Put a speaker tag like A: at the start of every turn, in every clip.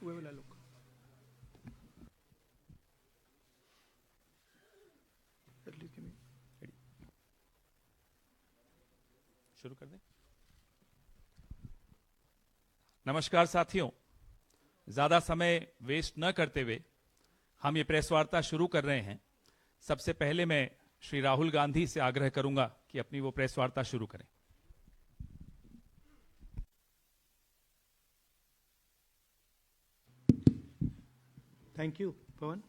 A: Where will I look? At least give me.
B: शुरू कर दें। नमस्कार साथियों, ज्यादा समय वेस्ट न करते हुए हम ये प्रेस वार्ता शुरू कर रहे हैं। सबसे पहले मैं श्री राहुल गांधी से आग्रह करूंगा कि अपनी वो प्रेस वार्ता शुरू करें।
A: Thank you, Pawan.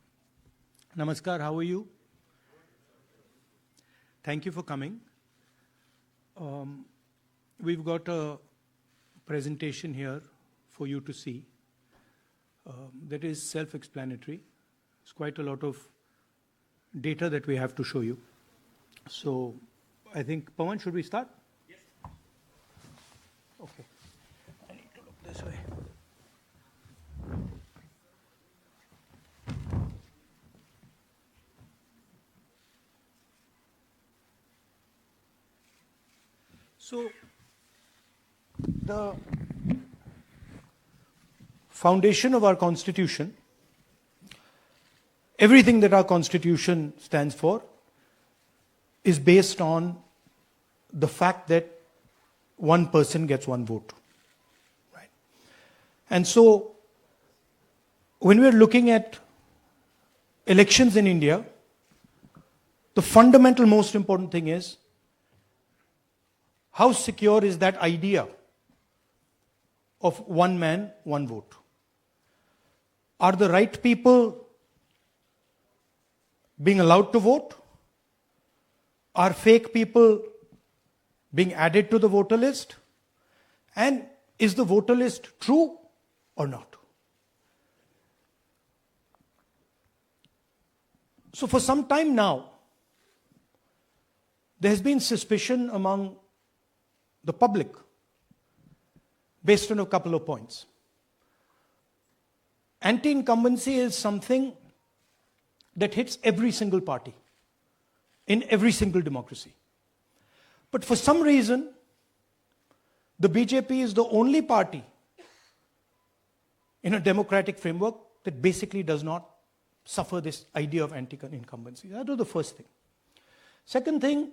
A: Namaskar, how are you? Thank you for coming. We've got a presentation here for you to see that is self-explanatory. It's quite a lot of data that we have to show you. So I think, Pawan, should we start?
B: Yes.
A: Okay. I need to look this way. So, the foundation of our Constitution, everything that our Constitution stands for, is based on the fact that one person gets one vote. Right? And so, when we're looking at elections in India, the fundamental, most important thing is how secure is that idea of one man, one vote? Are the right people being allowed to vote? Are fake people being added to the voter list? And is the voter list true or not? So for some time now, there has been suspicion among the public based on a couple of points. Anti-incumbency is something that hits every single party in every single democracy. But for some reason, the BJP is the only party in a democratic framework that basically does not suffer this idea of anti-incumbency. That was the first thing. Second thing,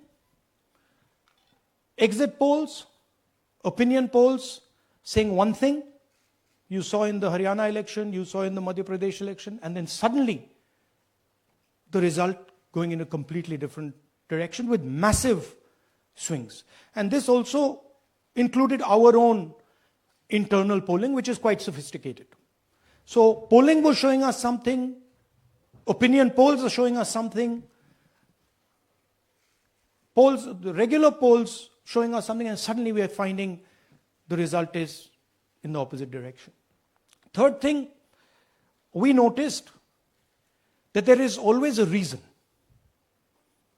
A: exit polls, opinion polls saying one thing, you saw in the Haryana election, you saw in the Madhya Pradesh election, and then suddenly the result going in a completely different direction with massive swings. And this also included our own internal polling, which is quite sophisticated. So polling was showing us something, opinion polls are showing us something, polls, the regular polls showing us something, and suddenly we are finding the result is in the opposite direction. Third thing, we noticed that there is always a reason.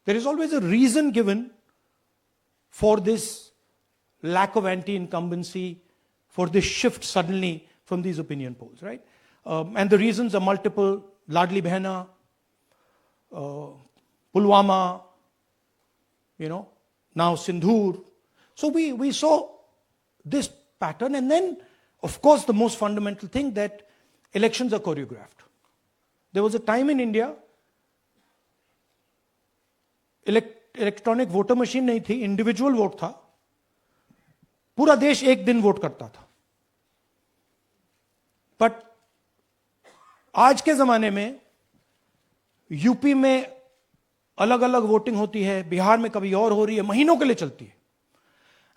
A: There is always a reason given for this lack of anti-incumbency, for this shift suddenly from these opinion polls, right? And the reasons are multiple. Ladli Behna, Pulwama, now Sindhur. So we saw this pattern, and then, of course, the most fundamental thing that elections are choreographed. There was a time in India, electronic voter machine नहीं थी, individual vote था, पूरा देश एक दिन vote करता था. But आज के जमाने में यूपी में अलग अलग वोटिंग होती है, बिहार में कभी और हो रही है, महीनों के लिए चलती है.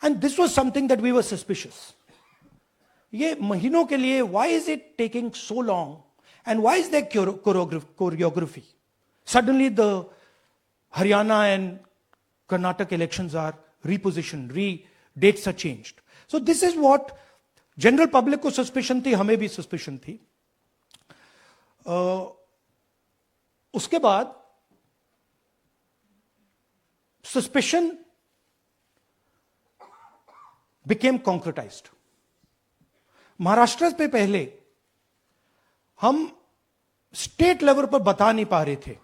A: And this was something that we were suspicious. ये महीनों के लिए, why is it taking so long and why is there choreography? Suddenly the Haryana and Karnataka elections are repositioned, dates are changed. So this is what general public को suspicion थी, हमें भी suspicion थी. उसके बाद suspicion became concretized. महाराष्ट्र पे पहले हम स्टेट लेवल पर बता नहीं पा रहे थे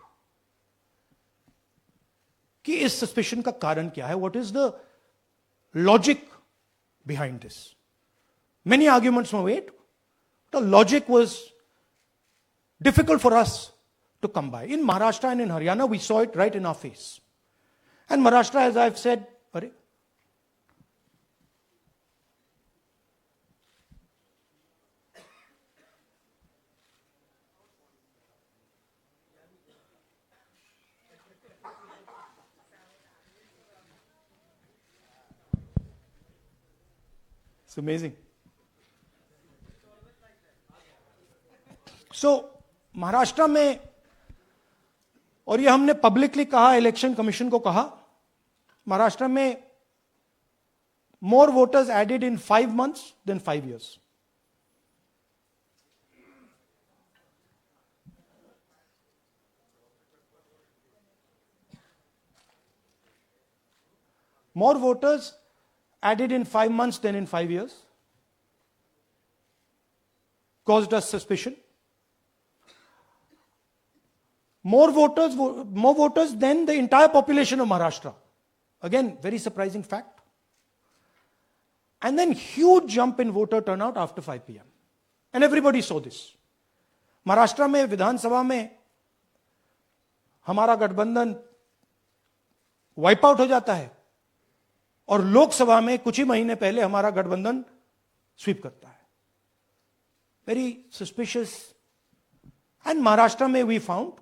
A: कि इस सस्पेशन का कारण क्या है, what is the logic behind this. Many arguments were made. the logic was difficult for us to come by. In Maharashtra and in Haryana, we saw it right in our face. And Maharashtra, as I've said, it's amazing. So, Maharashtra में, और ये हमने publicly कहा, election commission को कहा, महाराष्ट्र में more voters added in 5 months than 5 years. More voters added in 5 months than in 5 years. Caused us suspicion. More voters than the entire population of Maharashtra. Again, very surprising fact. And then huge jump in voter turnout after 5 p.m. And everybody saw this. Maharashtra में विधानसभा में हमारा गठबंधन wipe out हो जाता है और लोकसभा में कुछ ही महीने पहले हमारा गठबंधन स्वीप करता है. Very suspicious. एंड महाराष्ट्र में we found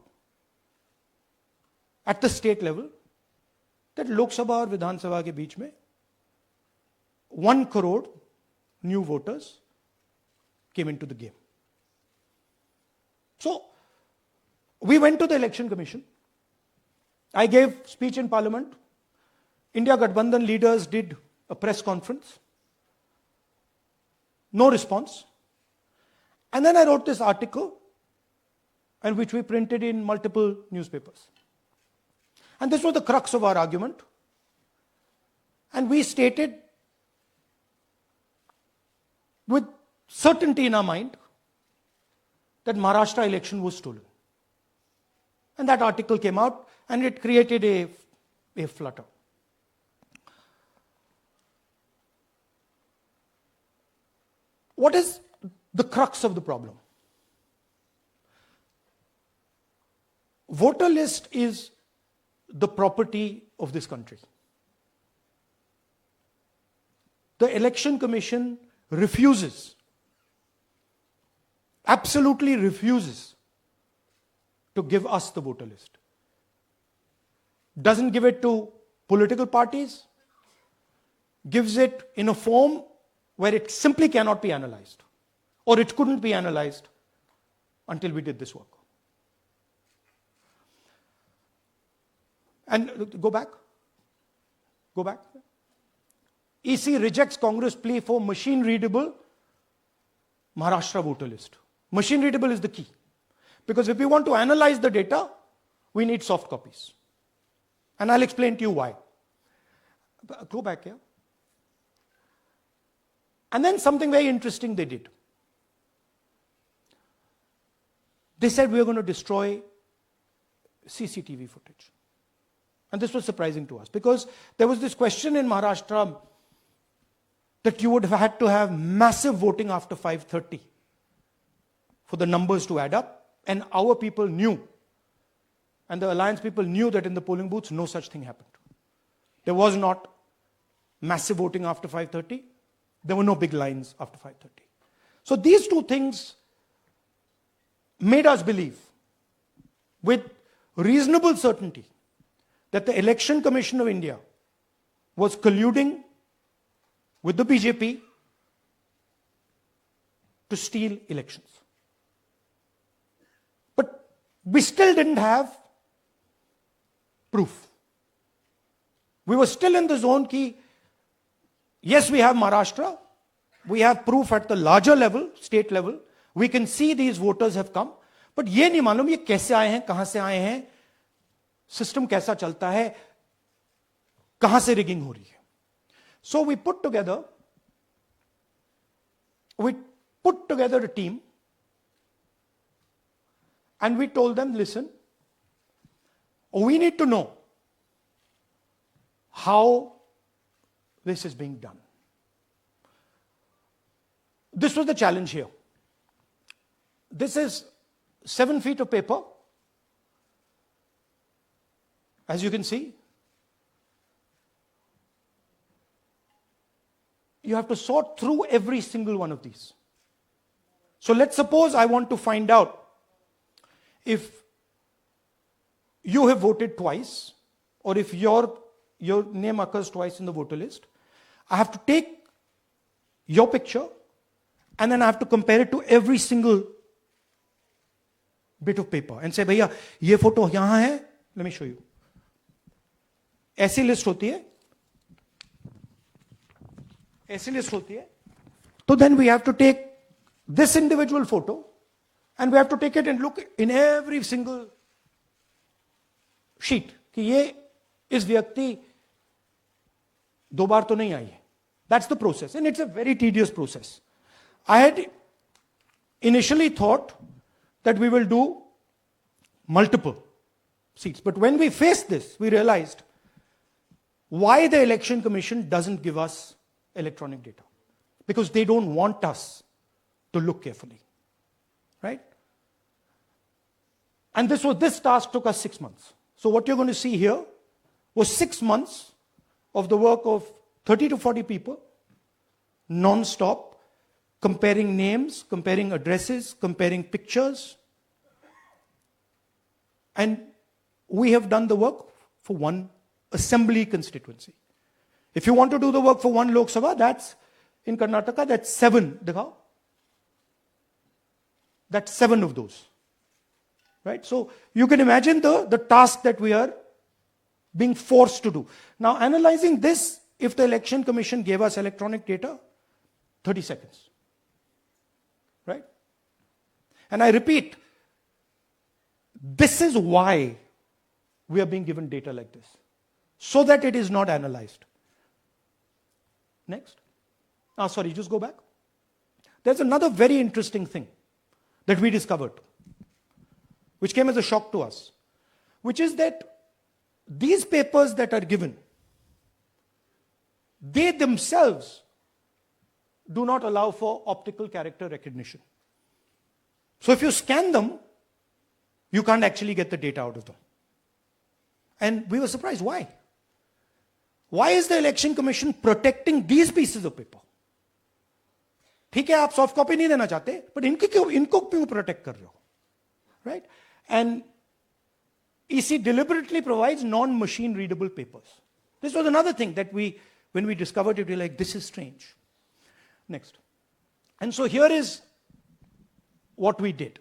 A: at the state level that Lok Sabha और विधानसभा के बीच में 1 crore new voters came into the game. So, we went to the election commission. I gave speech in parliament. India Gathbandhan leaders did a press conference. No response. And then I wrote this article, and which we printed in multiple newspapers. And this was the crux of our argument. And we stated with certainty in our mind that Maharashtra election was stolen. And that article came out and it created a flutter. What is the crux of the problem? Voter list is the property of this country. The Election Commission refuses, absolutely refuses to give us the voter list. Doesn't give it to political parties, gives it in a form where it simply cannot be analyzed, or it couldn't be analyzed until we did this work. And go back. EC rejects Congress plea for machine readable Maharashtra voter list. Machine readable is the key. Because if we want to analyze the data, we need soft copies. And I'll explain to you why. Go back here. And then something very interesting they did. They said we are going to destroy CCTV footage. And this was surprising to us because there was this question in Maharashtra that you would have had to have massive voting after 5:30 for the numbers to add up. And our people knew, and the alliance people knew that in the polling booths, no such thing happened. There was not massive voting after 5:30. There were no big lines after 5:30. So these two things made us believe with reasonable certainty that the Election Commission of India was colluding with the BJP to steal elections. But we still didn't have proof. We were still in the zone ki, yes, we have Maharashtra, we have proof at the larger level, state level, we can see these voters have come, but ये नहीं मालूम ये कैसे आए हैं, कहां से आए हैं, सिस्टम कैसा चलता है, कहां से रिगिंग हो रही है. So we put together a team and we told them, listen, we need to know how this is being done. This was the challenge here. this is 7 feet of paper. As you can see, you have to sort through every single one of these. So let's suppose I want to find out if you have voted twice, or if your name occurs twice in the voter list. I have to take your picture and then I have to compare it to every single bit of paper and say, भैया ये photo यहां है, let me show you. ऐसी list होती है, ऐसी list होती है. So then we have to take this individual photo and we have to take it and look in every single sheet कि ये इस व्यक्ति दो बार तो नहीं आई है. That's the process, and it's a very tedious process. I had initially thought that we will do multiple seats, but when we faced this, we realized why the Election Commission doesn't give us electronic data. Because they don't want us to look carefully. Right? And this task took us 6 months. So what you're going to see here was 6 months of the work of 30 to 40 people, non-stop, comparing names, comparing addresses, comparing pictures. And we have done the work for one assembly constituency. If you want to do the work for one Lok Sabha, that's in Karnataka, that's 7. Dikhao. That's 7 of those. Right? So you can imagine the task that we are being forced to do. Now, analyzing this, if the Election Commission gave us electronic data, 30 seconds. Right? And I repeat, this is why we are being given data like this, so that it is not analyzed. Next. Sorry, just go back. There's another very interesting thing that we discovered, which came as a shock to us, which is that these papers that are given, they themselves do not allow for optical character recognition. So if you scan them, you can't actually get the data out of them. And we were surprised. Why? Why is the Election Commission protecting these pieces of paper? ठीक है, आप soft copy नहीं देना चाहते, but इनको क्यों protect कर रहे हो? Right? And EC deliberately provides non-machine readable papers. This was another thing that when we discovered it, we were like, this is strange. Next. And so here is what we did.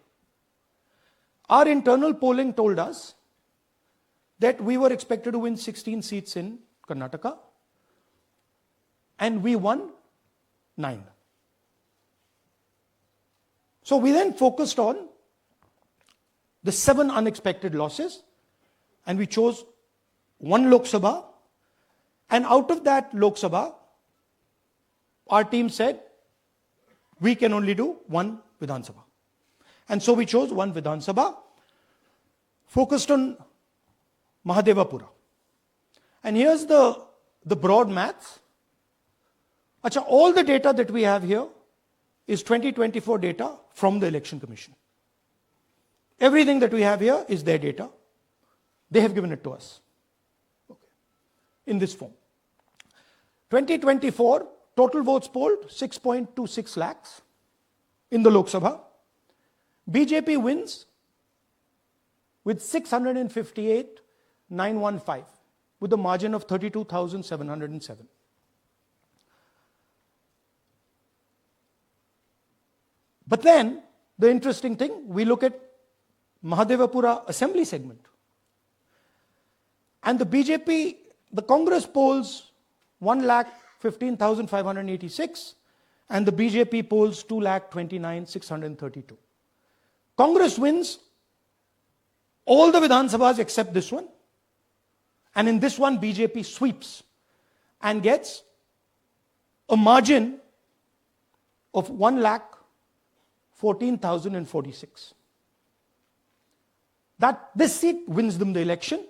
A: Our internal polling told us that we were expected to win 16 seats in Karnataka, and we won 9. So we then focused on the 7 unexpected losses, and we chose 1 Lok Sabha, and out of that Lok Sabha, our team said, we can only do 1 Vidhan Sabha. And so we chose 1 Vidhan Sabha, focused on Mahadevapura. And here's the broad maths. Achha, all the data that we have here is 2024 data from the Election Commission. Everything that we have here is their data. They have given it to us. Okay. In this form. 2024, total votes polled, 6.26 lakhs in the Lok Sabha. BJP wins with 658,915 with a margin of 32,707. But then, the interesting thing, we look at Mahadevapura assembly segment. And the BJP, the Congress polls 1,15,586 and the BJP polls 2,29,632. Congress wins all the Vidhan Sabhas except this one. And in this one, BJP sweeps and gets a margin of 1,14,046. This seat wins them the election.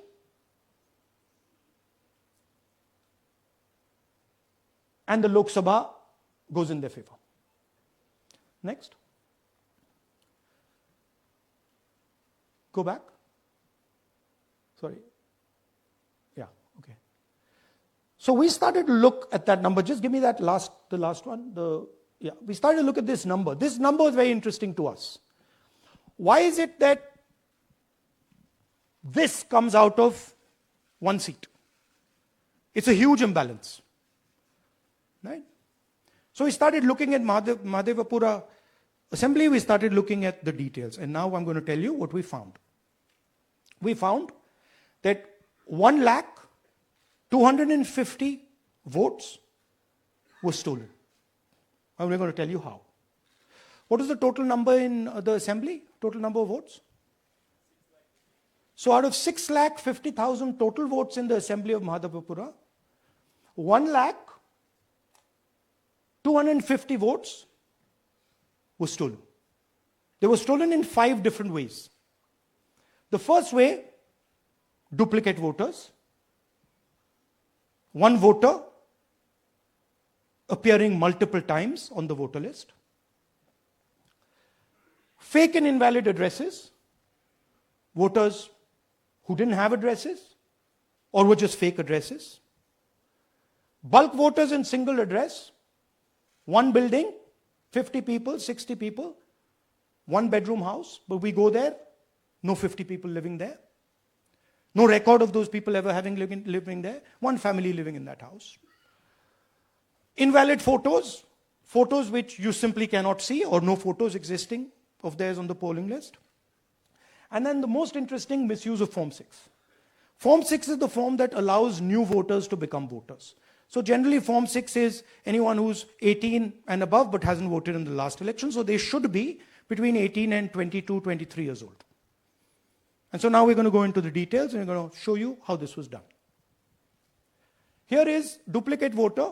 A: And the Lok Sabha goes in their favor. Next. Go back. Sorry. Yeah, okay. So we started to look at that number. Just give me that the last one. We started to look at this number. This number is very interesting to us. Why is it that this comes out of one seat? It's a huge imbalance. Right? So we started looking at Mahadevapura assembly, we started looking at the details. And now I'm going to tell you what we found. We found that 1,250,000 votes were stolen. And we're going to tell you how. What is the total number in the assembly? Total number of votes? So out of 6,50,000 total votes in the assembly of Mahadevapura, 1,250,000 votes were stolen. They were stolen in 5 different ways. The first way, duplicate voters. One voter appearing multiple times on the voter list. Fake and invalid addresses. Voters who didn't have addresses or were just fake addresses. Bulk voters in single address. One building, 50 people, 60 people, 1 bedroom house, but we go there, no 50 people living there. No record of those people ever having living there. One family living in that house. Invalid photos, photos which you simply cannot see or no photos existing of theirs on the polling list. And then the most interesting, misuse of Form 6. Form 6 is the form that allows new voters to become voters. So generally Form 6 is anyone who's 18 and above but hasn't voted in the last election. So they should be between 18 and 22, 23 years old. And so now we're going to go into the details and we're going to show you how this was done. Here is duplicate voter.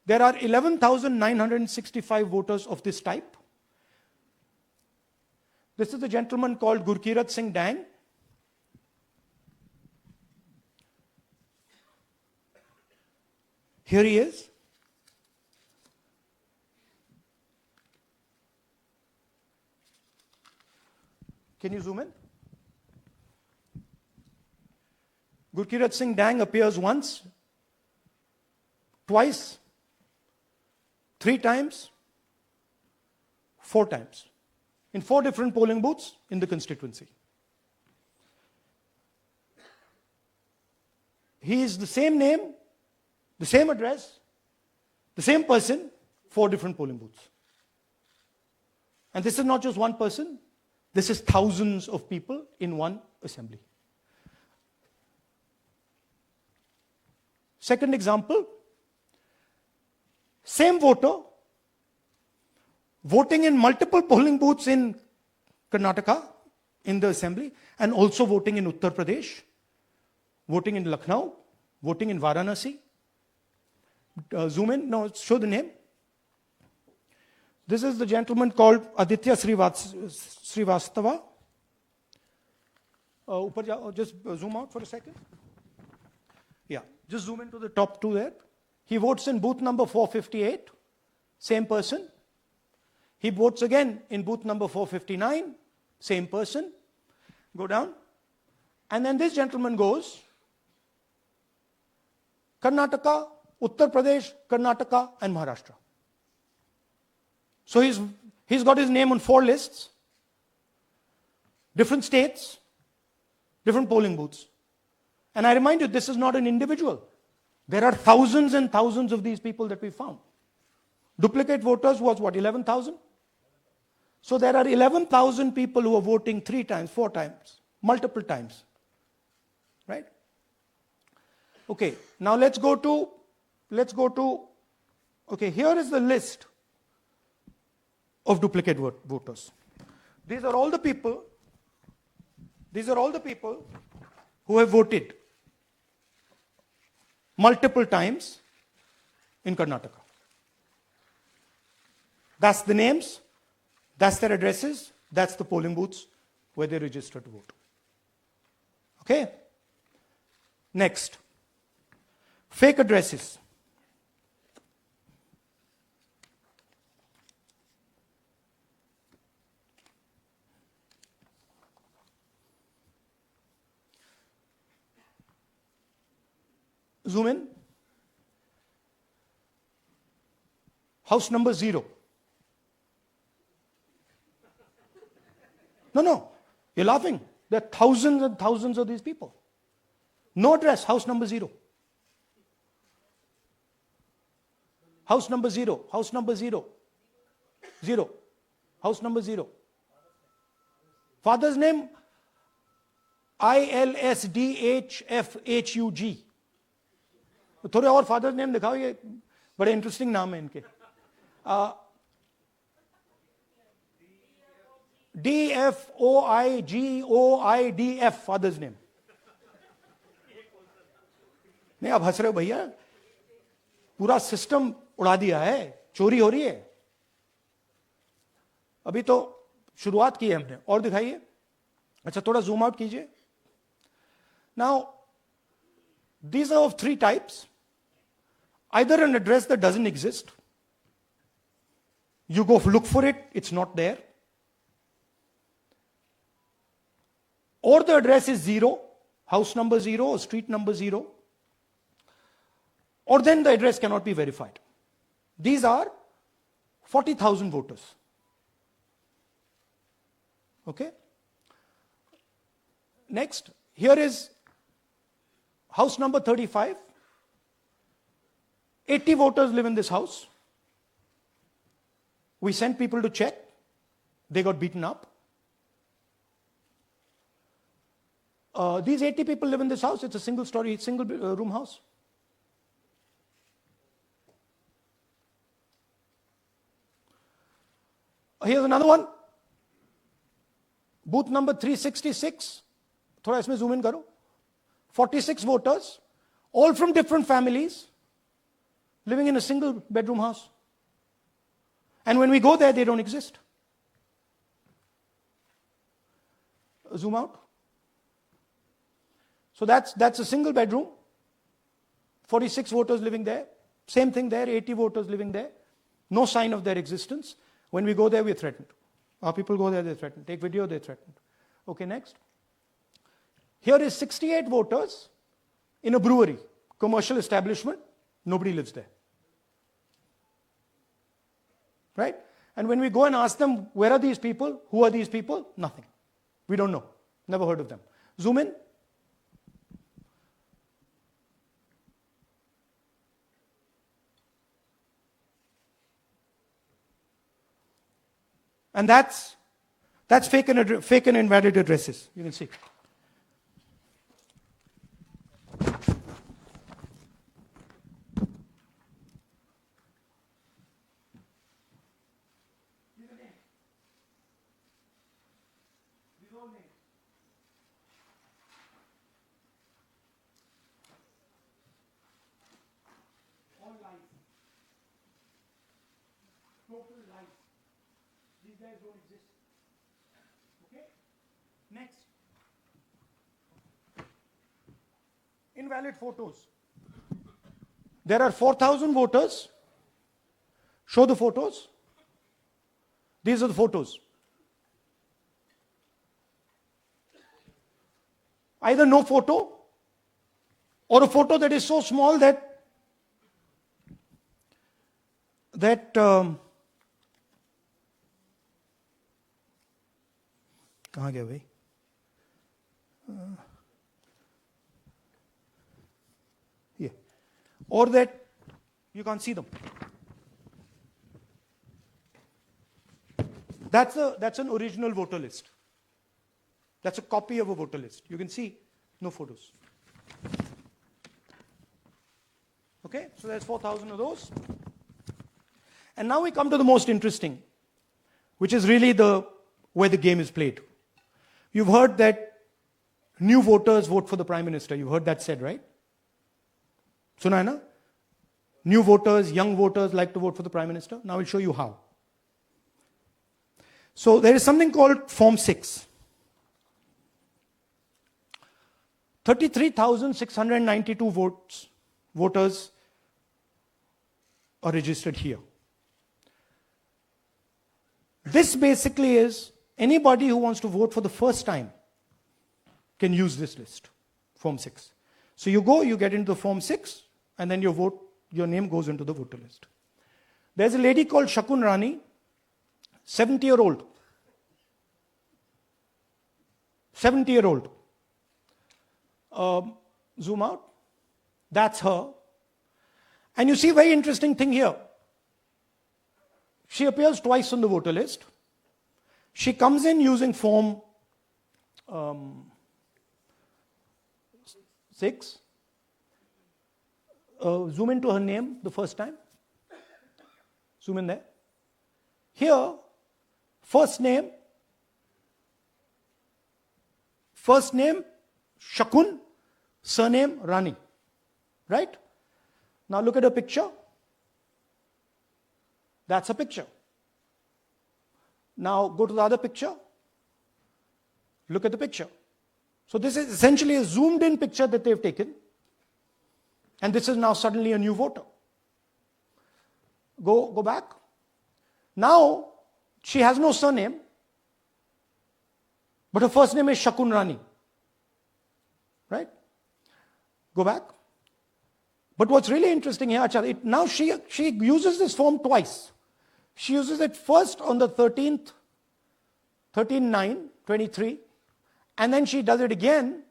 A: There are 11,965 voters of this type. This is a gentleman called Gurkirat Singh Dang. Here he is. Can you zoom in? Gurkirat Singh Dang appears once, twice, 3 times, 4 times. In 4 different polling booths in the constituency. He is the same name, the same address, the same person, 4 different polling booths. And this is not just one person, this is thousands of people in one assembly. Second example, same voter, voting in multiple polling booths in Karnataka, in the assembly, and also voting in Uttar Pradesh, voting in Lucknow, voting in Varanasi. Zoom in, no, show the name. This is the gentleman called Aditya Srivastava. Just zoom out for a second. Yeah, just zoom into the top 2 there. He votes in booth number 458, same person. He votes again in booth number 459, same person. Go down. And then this gentleman goes, Karnataka, Uttar Pradesh, Karnataka, and Maharashtra. So he's got his name on 4 lists, different states, different polling booths. And I remind you, this is not an individual. There are thousands and thousands of these people that we found. Duplicate voters was what, 11,000? So there are 11,000 people who are voting 3 times, 4 times, multiple times. Right? Okay, now let's go to, okay, here is the list of duplicate voters. These are all the people who have voted multiple times in Karnataka. That's the names, that's their addresses, that's the polling booths where they register to vote. Okay? Next, fake addresses. Zoom in. House number 0. No, you're laughing. There are thousands and thousands of these people. No address, house number 0. House number 0, house number 0. 0. House number 0. Father's name, ILSDHFHUG. थोड़े और father's name दिखाओ, ये बड़े interesting नाम है इनके. DFOIGOIDF father's name. नहीं, आप हंस रहे हो भैया, पूरा सिस्टम उड़ा दिया है, चोरी हो रही है. अभी तो शुरुआत की है हमने. और दिखाइए. अच्छा, थोड़ा जूम आउट कीजिए. Now these are of 3 types. Either an address that doesn't exist, you go look for it, it's not there, or the address is 0, house number 0 or street number 0, or then the address cannot be verified. These are 40,000 voters. Okay? Next, here is house number 35. 80 voters live in this house. We sent people to check. They got beaten up. These 80 people live in this house. It's a single story, single room house. Here's another one. Booth number 366. थोड़ा इसमें zoom in करो. 46 voters, all from different families, living in a single bedroom house. And when we go there, they don't exist. Zoom out. So that's a single bedroom. 46 voters living there. Same thing there, 80 voters living there. No sign of their existence. When we go there, we're threatened. Our people go there, they're threatened. Take video, they're threatened. Okay, next. Here is 68 voters in a brewery, commercial establishment. Nobody lives there. Right? And when we go and ask them, where are these people? Who are these people? Nothing. We don't know. Never heard of them. Zoom in. And that's fake and invalid addresses. You can see. All lies. Total lies. These guys don't exist. Okay? Next. Invalid photos. There are 4,000 voters. Show the photos. These are the photos. Either no photo or a photo that is so small that कहाँ गया भाई? Yeah. Or that you can't see them. That's an original voter list. That's a copy of a voter list. You can see no photos. Okay, so there's 4,000 of those. And now we come to the most interesting, which is really where the game is played. You've heard that new voters vote for the Prime Minister. You've heard that said, right? Suna hai na? New voters, young voters like to vote for the Prime Minister. Now I'll show you how. So there is something called Form 6. 33,692 voters are registered here. This basically is anybody who wants to vote for the first time can use this list, Form 6. So you go, you get into Form 6, and then your name goes into the voter list. There's a lady called Shakun Rani, 70-year-old. 70-year-old. Zoom out. That's her. And you see, very interesting thing here. She appears twice on the voter list. She comes in using Form 6. Zoom into her name the first time. Zoom in there. Here, first name, Shakun, surname, Rani. Right? Now look at her picture. That's a picture. Now go to the other picture. Look at the picture. So this is essentially a zoomed in picture that they've taken. And this is now suddenly a new voter. Go back. Now she has no surname, but her first name is Shakun Rani. Right? Go back. But what's really interesting here, now she uses this form twice. She uses it first on the 13th, 13/9/23, and then she does it again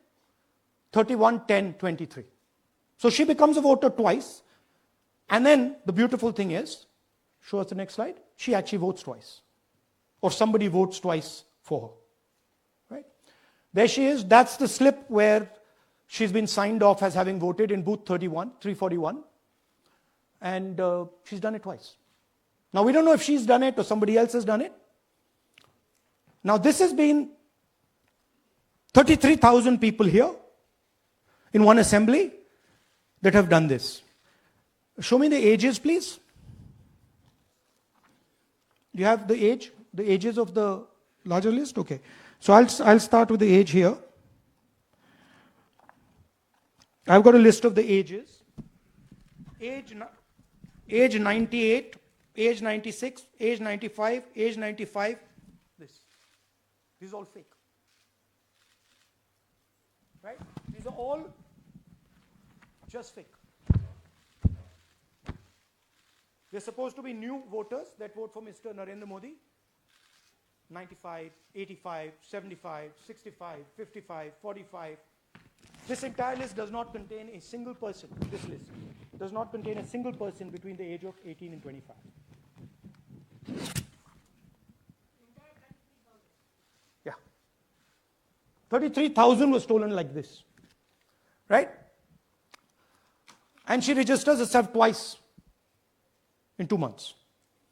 A: 31/10/23. So she becomes a voter twice, and then the beautiful thing is, show us the next slide, she actually votes twice. Or somebody votes twice for her. Right? There she is, that's the slip where she's been signed off as having voted in booth 341, and she's done it twice. Now we don't know if she's done it or somebody else has done it. Now this has been 33,000 people here in one assembly that have done this. Show me the ages, please. Do you have the ages of the larger list? Okay. So I'll start with the age here. I've got a list of the ages. Age 98, age 96, age 95, age 95. This is all fake. Right? These are all just fake. They're supposed to be new voters that vote for Mr. Narendra Modi. 95, 85, 75, 65, 55, 45. This entire list does not contain a single person. This list does not contain a single person between the age of 18 and 25. Yeah. 33,000 was stolen like this. Right? And she registers herself twice in 2 months.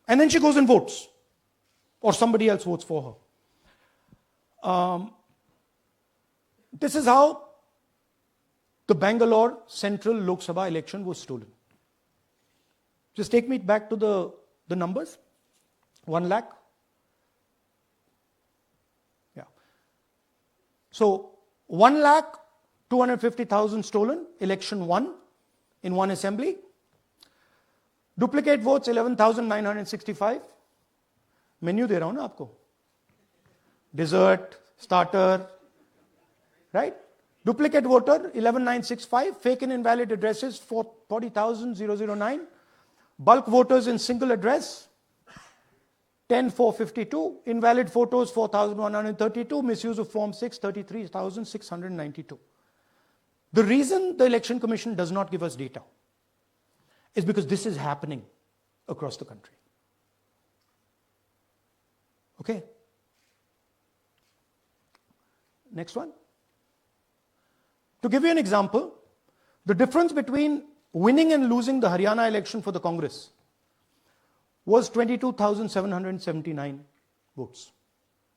A: And then she goes and votes. Or somebody else votes for her. This is how the Bangalore Central Lok Sabha election was stolen. Just take me back to the numbers. 1 lakh. Yeah. So 1,250,000 stolen, election won in one assembly. Duplicate votes 11,965. Menu दे रहा हूं ना आपको. Dessert, starter, right? Duplicate voter 11,965. Fake and invalid addresses 40,009. Bulk voters in single address 10,452. Invalid photos 4,132. Misuse of Form 6 33,692. The reason the Election Commission does not give us data is because this is happening across the country. Okay. Next one. To give you an example, the difference between winning and losing the Haryana election for the Congress was 22,779 votes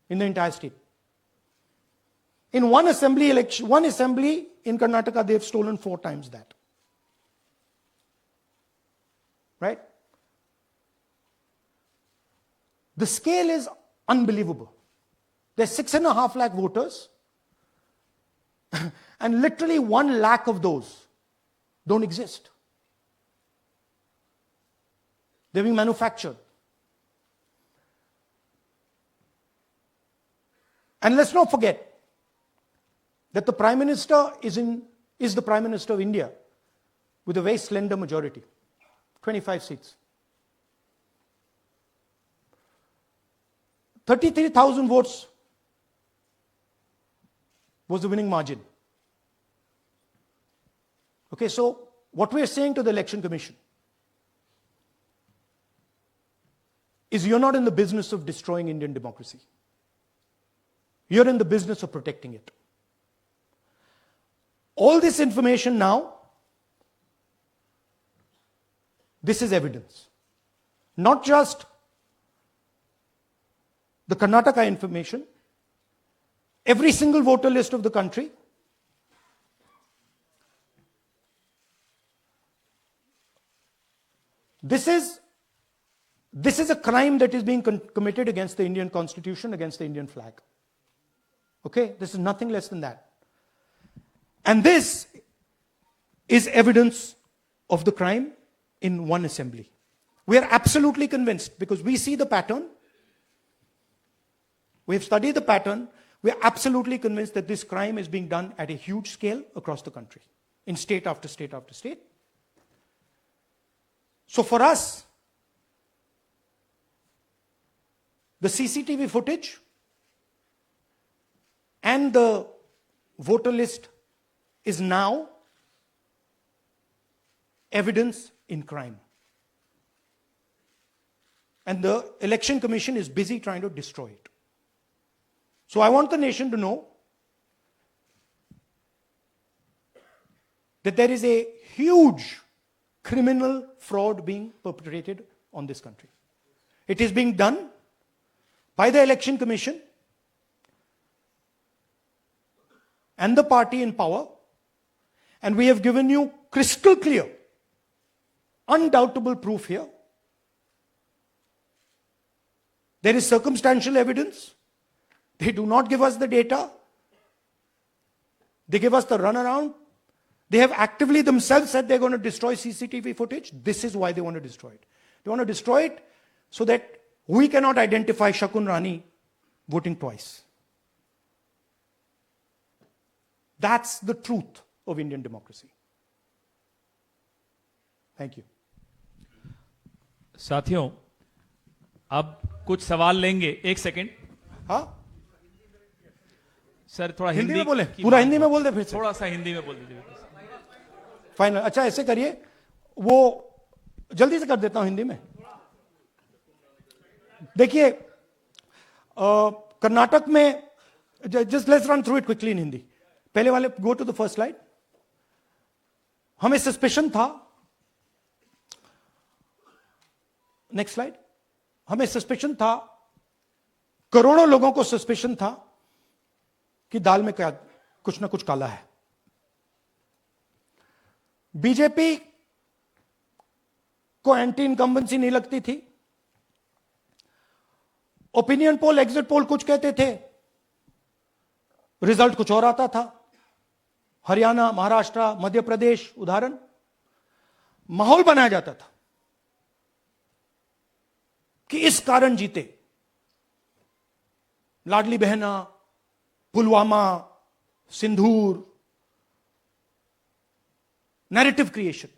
A: in the entire state. In one assembly in Karnataka, they've stolen 4 times that. Right? The scale is unbelievable. There's 6.5 lakh voters, and literally 1 lakh of those don't exist. They're being manufactured. And let's not forget that the Prime Minister is in is the Prime Minister of India with a very slender majority, 25 seats. 33,000 votes was the winning margin. Okay, so what we are saying to the Election Commission is you're not in the business of destroying Indian democracy. You're in the business of protecting it. All this information now, this is evidence. Not just the Karnataka information, every single voter list of the country, this is a crime that is being committed against the Indian Constitution, against the Indian flag. Okay, this is nothing less than that. And this is evidence of the crime in one assembly. We are absolutely convinced because we see the pattern. We have studied the pattern. We are absolutely convinced that this crime is being done at a huge scale across the country, in state after state after state. So for us, the CCTV footage and the voter list is now evidence in crime. And the Election Commission is busy trying to destroy it. So I want the nation to know that there is a huge criminal fraud being perpetrated on this country. It is being done by the Election Commission and the party in power, and we have given you crystal clear, undoubtable proof here. There is circumstantial evidence. They do not give us the data. They give us the runaround. They have actively themselves said they're going to destroy CCTV footage. This is why they want to destroy it. They want to destroy it so that we cannot identify Shakun Rani voting twice. That's the truth of Indian democracy. Thank you.
B: साथियों, अब कुछ सवाल लेंगे. एक second.
A: हाँ,
B: sir थोड़ा
A: हिंदी
B: हिंदी
A: में बोले, पूरा हिंदी में बोल दे फिर से.
B: थोड़ा सा हिंदी में बोल दीजिए.
A: फाइनल. अच्छा ऐसे करिए, वो जल्दी से कर देता हूं हिंदी में. देखिए, कर्नाटक में, just let's run through it quickly in Hindi. पहले वाले, go to the first slide. हमें सस्पेशन था, नेक्स्ट स्लाइड. हमें सस्पेशन था, करोड़ों लोगों को सस्पेशन था कि दाल में क्या कुछ ना कुछ काला है. बीजेपी को एंटी इनकम्बेंसी नहीं लगती थी. ओपिनियन पोल, एग्जिट पोल कुछ कहते थे, रिजल्ट कुछ और आता था. हरियाणा, महाराष्ट्र, मध्य प्रदेश उदाहरण. माहौल बनाया जाता था कि इस कारण जीते. लाडली बहना, पुलवामा, सिंदूर, नैरेटिव क्रिएशन.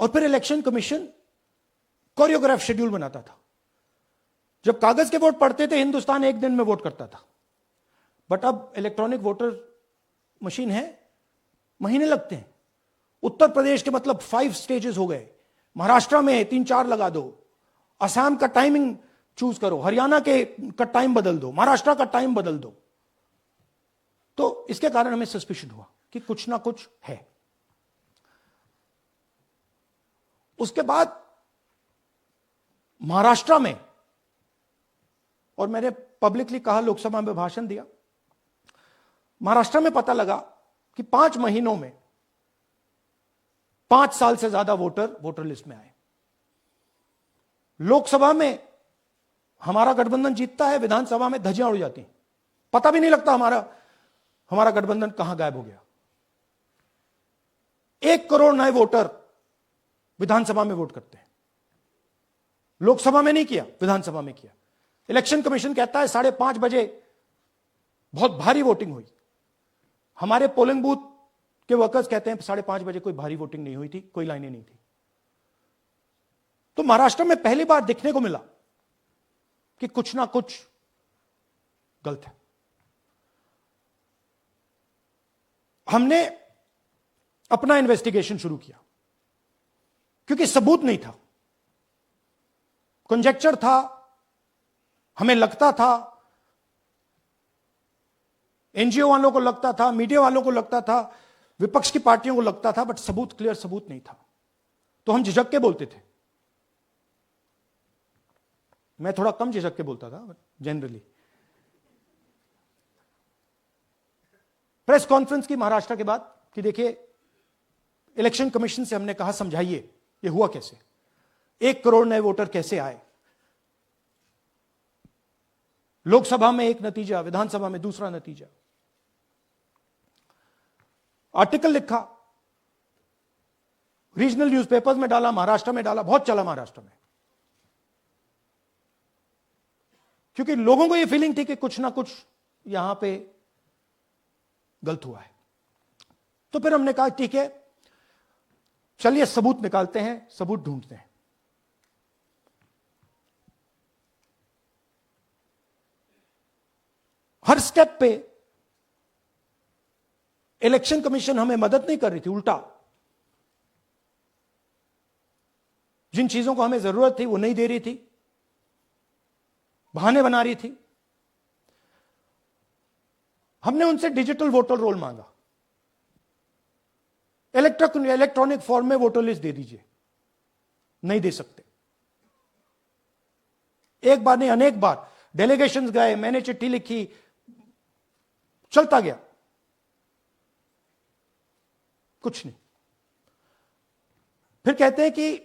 A: और फिर इलेक्शन कमीशन कोरियोग्राफ शेड्यूल बनाता था. जब कागज के वोट पड़ते थे, हिंदुस्तान एक दिन में वोट करता था. बट अब इलेक्ट्रॉनिक वोटर मशीन है, महीने लगते हैं. उत्तर प्रदेश के मतलब 5 स्टेजेस हो गए. महाराष्ट्र में 3-4 लगा दो. असम का टाइमिंग चूज करो, हरियाणा का टाइम बदल दो, महाराष्ट्र का टाइम बदल दो. तो इसके कारण हमें सस्पिशन हुआ कि कुछ ना कुछ है. उसके बाद महाराष्ट्र में, और मैंने पब्लिकली कहा, लोकसभा में भाषण दिया, महाराष्ट्र में पता लगा कि 5 महीनों में 5 साल से ज्यादा वोटर लिस्ट में आए. लोकसभा में हमारा गठबंधन जीतता है, विधानसभा में धज्जियां उड़ जाती हैं. पता भी नहीं लगता हमारा गठबंधन कहां गायब हो गया. 1 करोड़ नए वोटर विधानसभा में वोट करते हैं. लोकसभा में नहीं किया, विधानसभा में किया. इलेक्शन कमीशन कहता है 5:30 बजे बहुत भारी वोटिंग हुई. हमारे पोलिंग बूथ के वर्कर्स कहते हैं 5:30 बजे कोई भारी वोटिंग नहीं हुई थी, कोई लाइनें नहीं थी। तो महाराष्ट्र में पहली बार देखने को मिला कि कुछ ना कुछ गलत है। हमने अपना इन्वेस्टिगेशन शुरू किया क्योंकि सबूत नहीं था, कंजेक्चर था, हमें लगता था, एनजीओ वालों को लगता था, मीडिया वालों को लगता था, विपक्ष की पार्टियों को लगता था, बट सबूत, क्लियर सबूत नहीं था। तो हम झिझक के बोलते थे। मैं थोड़ा कम झिझक के बोलता था जनरली। प्रेस कॉन्फ्रेंस की महाराष्ट्र के बाद कि देखिए, इलेक्शन कमीशन से हमने कहा समझाइए ये हुआ कैसे, 1 करोड़ नए वोटर कैसे आए, लोकसभा में एक नतीजा, विधानसभा में दूसरा नतीजा। आर्टिकल लिखा, रीजनल न्यूज़पेपर्स में डाला, महाराष्ट्र में डाला, बहुत चला महाराष्ट्र में, क्योंकि लोगों को यह फीलिंग थी कि कुछ ना कुछ यहां पे गलत हुआ है। तो फिर हमने कहा ठीक है, चलिए सबूत निकालते हैं, सबूत ढूंढते हैं। हर स्टेप पे इलेक्शन कमीशन हमें मदद नहीं कर रही थी, उल्टा जिन चीजों को हमें जरूरत थी वो नहीं दे रही थी, बहाने बना रही थी। हमने उनसे डिजिटल वोटर रोल मांगा, इलेक्ट्रॉनिक फॉर्म में वोटर लिस्ट दे दीजिए, नहीं दे सकते। एक बार नहीं, अनेक बार डेलीगेशंस गए, मैंने चिट्ठी लिखी, चलता गया, कुछ नहीं। फिर कहते हैं कि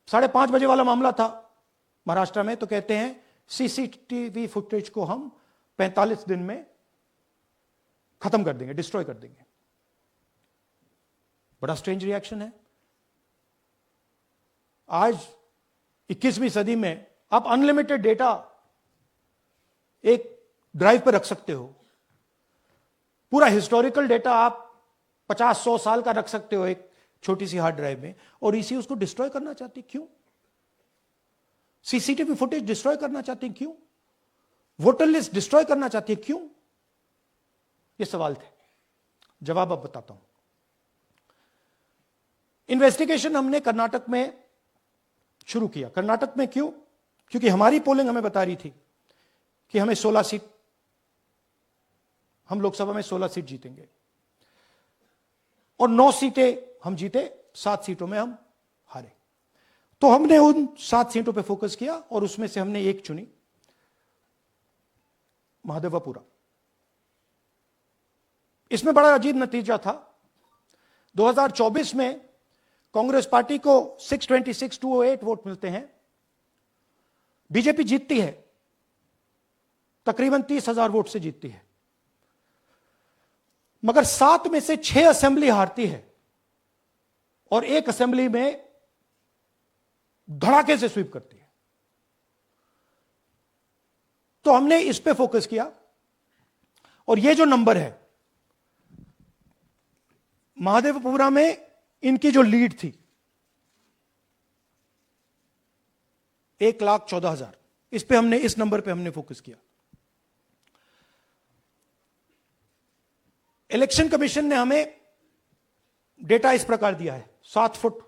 A: 5:30 बजे वाला मामला था महाराष्ट्र में, तो कहते हैं सीसीटीवी फुटेज को हम 45 दिन में खत्म कर देंगे, डिस्ट्रॉय कर देंगे। बड़ा स्ट्रेंज रिएक्शन है। आज 21वीं सदी में आप अनलिमिटेड डेटा एक ड्राइव पर रख सकते हो, पूरा हिस्टोरिकल डेटा आप 50-100 साल का रख सकते हो एक छोटी सी हार्ड ड्राइव में, और इसी उसको डिस्ट्रॉय करना चाहती, क्यों? सीसीटीवी फुटेज डिस्ट्रॉय करना चाहती, क्यों? वोटर लिस्ट डिस्ट्रॉय करना चाहती है, क्यों? ये सवाल थे, जवाब अब बताता हूं। इन्वेस्टिगेशन हमने कर्नाटक में शुरू किया। कर्नाटक में क्यों? क्योंकि हमारी पोलिंग हमें बता रही थी कि हमें 16 सीट, हम लोकसभा में 16 सीट जीतेंगे और 9 सीटें हम जीते, 7 सीटों में हम हारे। तो हमने उन 7 सीटों पे फोकस किया और उसमें से हमने एक चुनी, महादेवपुरा। इसमें बड़ा अजीब नतीजा था। 2024 में कांग्रेस पार्टी को 626-208 वोट मिलते हैं, बीजेपी जीतती है, तकरीबन 30,000 वोट से जीतती है, मगर 7 में से 6 असेंबली हारती है और 1 असेंबली में धड़ाके से स्वीप करती है। तो हमने इस पे फोकस किया और ये जो नंबर है, महादेवपुरा में इनकी जो लीड थी 1,14,000, इस पे हमने, इस नंबर पे हमने फोकस किया। इलेक्शन कमीशन ने हमें डेटा इस प्रकार दिया है, 7 फुट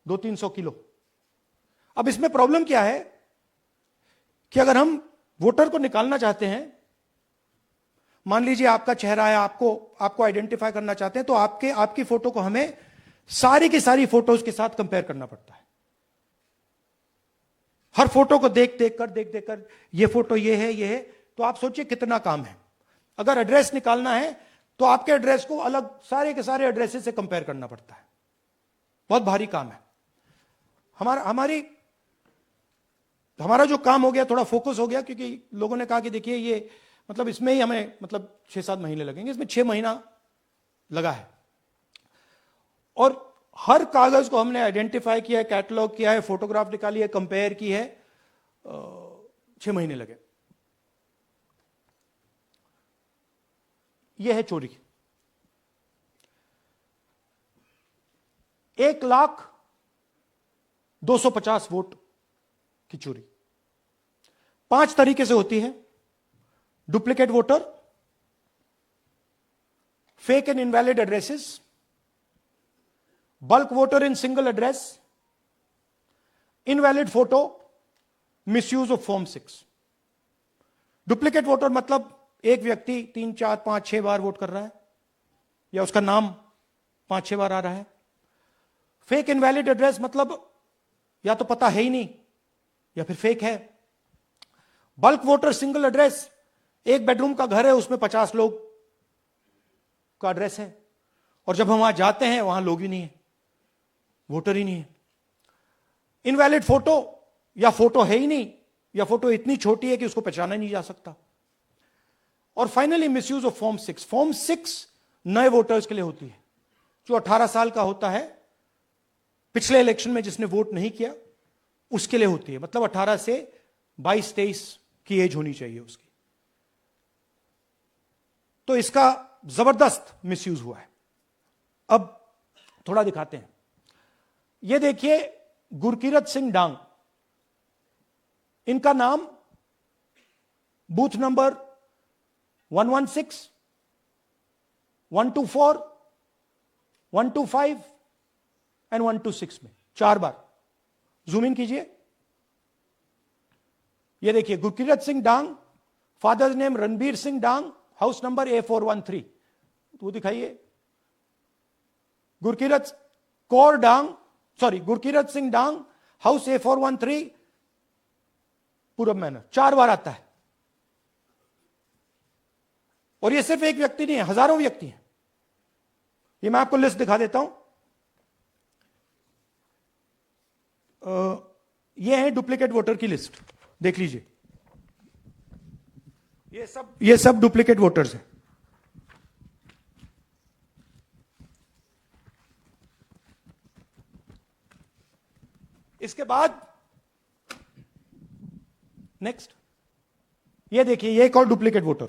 A: 200-300 किलो। अब इसमें प्रॉब्लम क्या है कि अगर हम वोटर को निकालना चाहते हैं, मान लीजिए आपका चेहरा है, आपको आइडेंटिफाई करना चाहते हैं, तो आपकी फोटो को हमें सारी की सारी फोटोज के साथ कंपेयर करना पड़ता है। हर फोटो को देख कर ये फोटो ये है, तो आप सोचिए कितना काम है। अगर एड्रेस निकालना है तो आपके एड्रेस को अलग सारे के सारे एड्रेसेस से कंपेयर करना पड़ता है, बहुत भारी काम है। हमारा जो काम हो गया, थोड़ा फोकस हो गया, क्योंकि लोगों ने कहा कि देखिए ये मतलब इसमें ही हमें मतलब 6-7 महीने लगेंगे, इसमें 6 महीना लगा है। और हर कागज को हमने आइडेंटिफाई किया है, कैटलॉग किया है, फोटोग्राफ निकाली है, कंपेयर की है, 6 महीने लगे। यह है चोरी, 1,250,000 वोट की चोरी 5 तरीके से होती है। Duplicate voter, fake and invalid addresses, bulk voter in single address, invalid photo, misuse of form 6। Duplicate voter मतलब एक व्यक्ति 3, 4, 5, 6 बार वोट कर रहा है या उसका नाम 5-6 बार आ रहा है। फेक इनवैलिड एड्रेस मतलब या तो पता है ही नहीं या फिर फेक है। बल्क वोटर सिंगल एड्रेस, एक बेडरूम का घर है, उसमें 50 लोग का एड्रेस है और जब हम वहां जाते हैं वहां लोग ही नहीं है, वोटर ही नहीं है। इनवैलिड फोटो, या फोटो है ही नहीं या फोटो इतनी छोटी है कि उसको पहचाना नहीं जा सकता। और finally misuse of form 6। Form 6 नए वोटर्स के लिए होती है, जो 18 साल का होता है, पिछले इलेक्शन में जिसने वोट नहीं किया उसके लिए होती है। मतलब 18 से 22-23 की एज होनी चाहिए उसकी। तो इसका जबरदस्त मिसयूज हुआ है। अब थोड़ा दिखाते हैं। यह देखिए गुरकीरत सिंह डांग, इनका नाम बूथ नंबर 116, 124, 125 एंड 126 में 4 बार। जूम इन कीजिए। यह देखिए गुरकीरत सिंह डांग, फादर्स नेम रणबीर सिंह डांग, हाउस नंबर A413। वो दिखाइए। गुरकीरत सिंह डांग, हाउस A413, पूरब मैनर। 4 बार आता है। और ये सिर्फ एक व्यक्ति नहीं है, हजारों व्यक्ति हैं। ये मैं आपको लिस्ट दिखा देता हूं। ये है डुप्लीकेट वोटर की लिस्ट, देख लीजिए। ये सब डुप्लीकेट वोटर्स हैं। इसके बाद नेक्स्ट, ये देखिए, ये एक और डुप्लीकेट वोटर।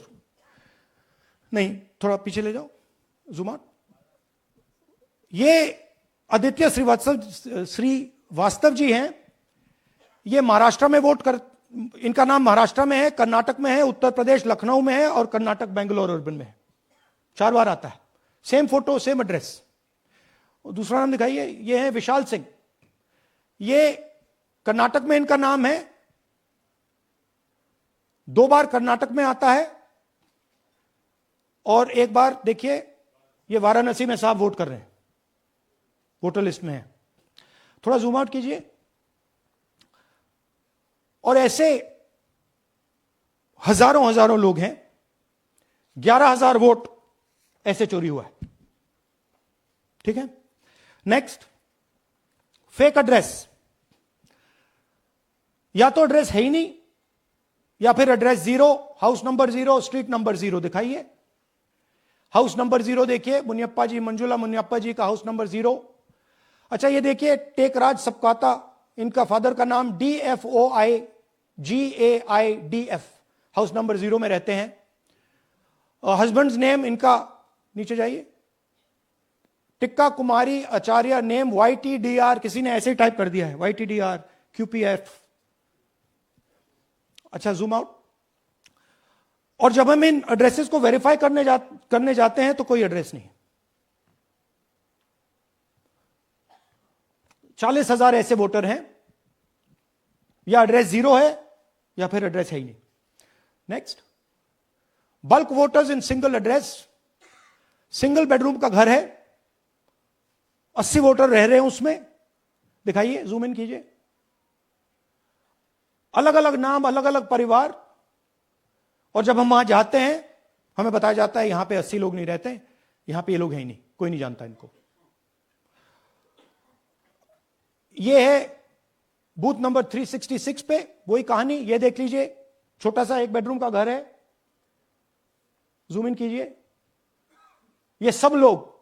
A: नहीं, थोड़ा पीछे ले जाओ, जूम आउट। ये आदित्य श्रीवास्तव जी हैं। ये महाराष्ट्र में वोट कर, इनका नाम महाराष्ट्र में है, कर्नाटक में है, उत्तर प्रदेश लखनऊ में है और कर्नाटक बेंगलोर अर्बन में है। 4 बार आता है। Same photo, same address. दूसरा नाम दिखाइए। ये है विशाल सिंह। ये कर्नाटक में इनका नाम है, 2 बार कर्नाटक में आता है और 1 बार देखिए ये वाराणसी में साहब वोट कर रहे हैं, वोटर लिस्ट में है। थोड़ा जूम आउट कीजिए। और ऐसे हजारों लोग हैं। 11,000 वोट ऐसे चोरी हुआ है। ठीक है। Next, fake address. या तो एड्रेस है ही नहीं या फिर address 0, house number 0, street number 0। दिखाइए हाउस नंबर 0, देखिए मुनियप्पा जी, मंजुला मुनियप्पा जी का हाउस नंबर 0। अच्छा, ये देखिए टेकराज सबकाता, इनका फादर का नाम DFOIGAIDF, हाउस नंबर 0 में रहते हैं। हस्बैंड्स नेम इनका, नीचे जाइए, टिक्का कुमारी आचार्य, नेम YTDR, किसी ने ऐसे ही टाइप कर दिया है, YTDR QPF। अच्छा, जूम आउट। और जब हम इन एड्रेसेस को वेरीफाई करने जाते हैं तो कोई एड्रेस नहीं। 40,000 ऐसे वोटर हैं, या एड्रेस 0 है या फिर एड्रेस है ही नहीं। Next, bulk voters in single address. Single bedroom का घर है, 80 वोटर रह रहे हैं उसमें। दिखाइए, जूम इन कीजिए। अलग अलग नाम, अलग अलग परिवार। और जब हम वहां जाते हैं हमें बताया जाता है यहां पे 80 लोग नहीं रहते, यहां पे ये लोग हैं ही नहीं, कोई नहीं जानता इनको। ये है बूथ नंबर 366 पे वही कहानी। ये देख लीजिए, छोटा सा 1 बेडरूम का घर है। जूम इन कीजिए। ये सब लोग,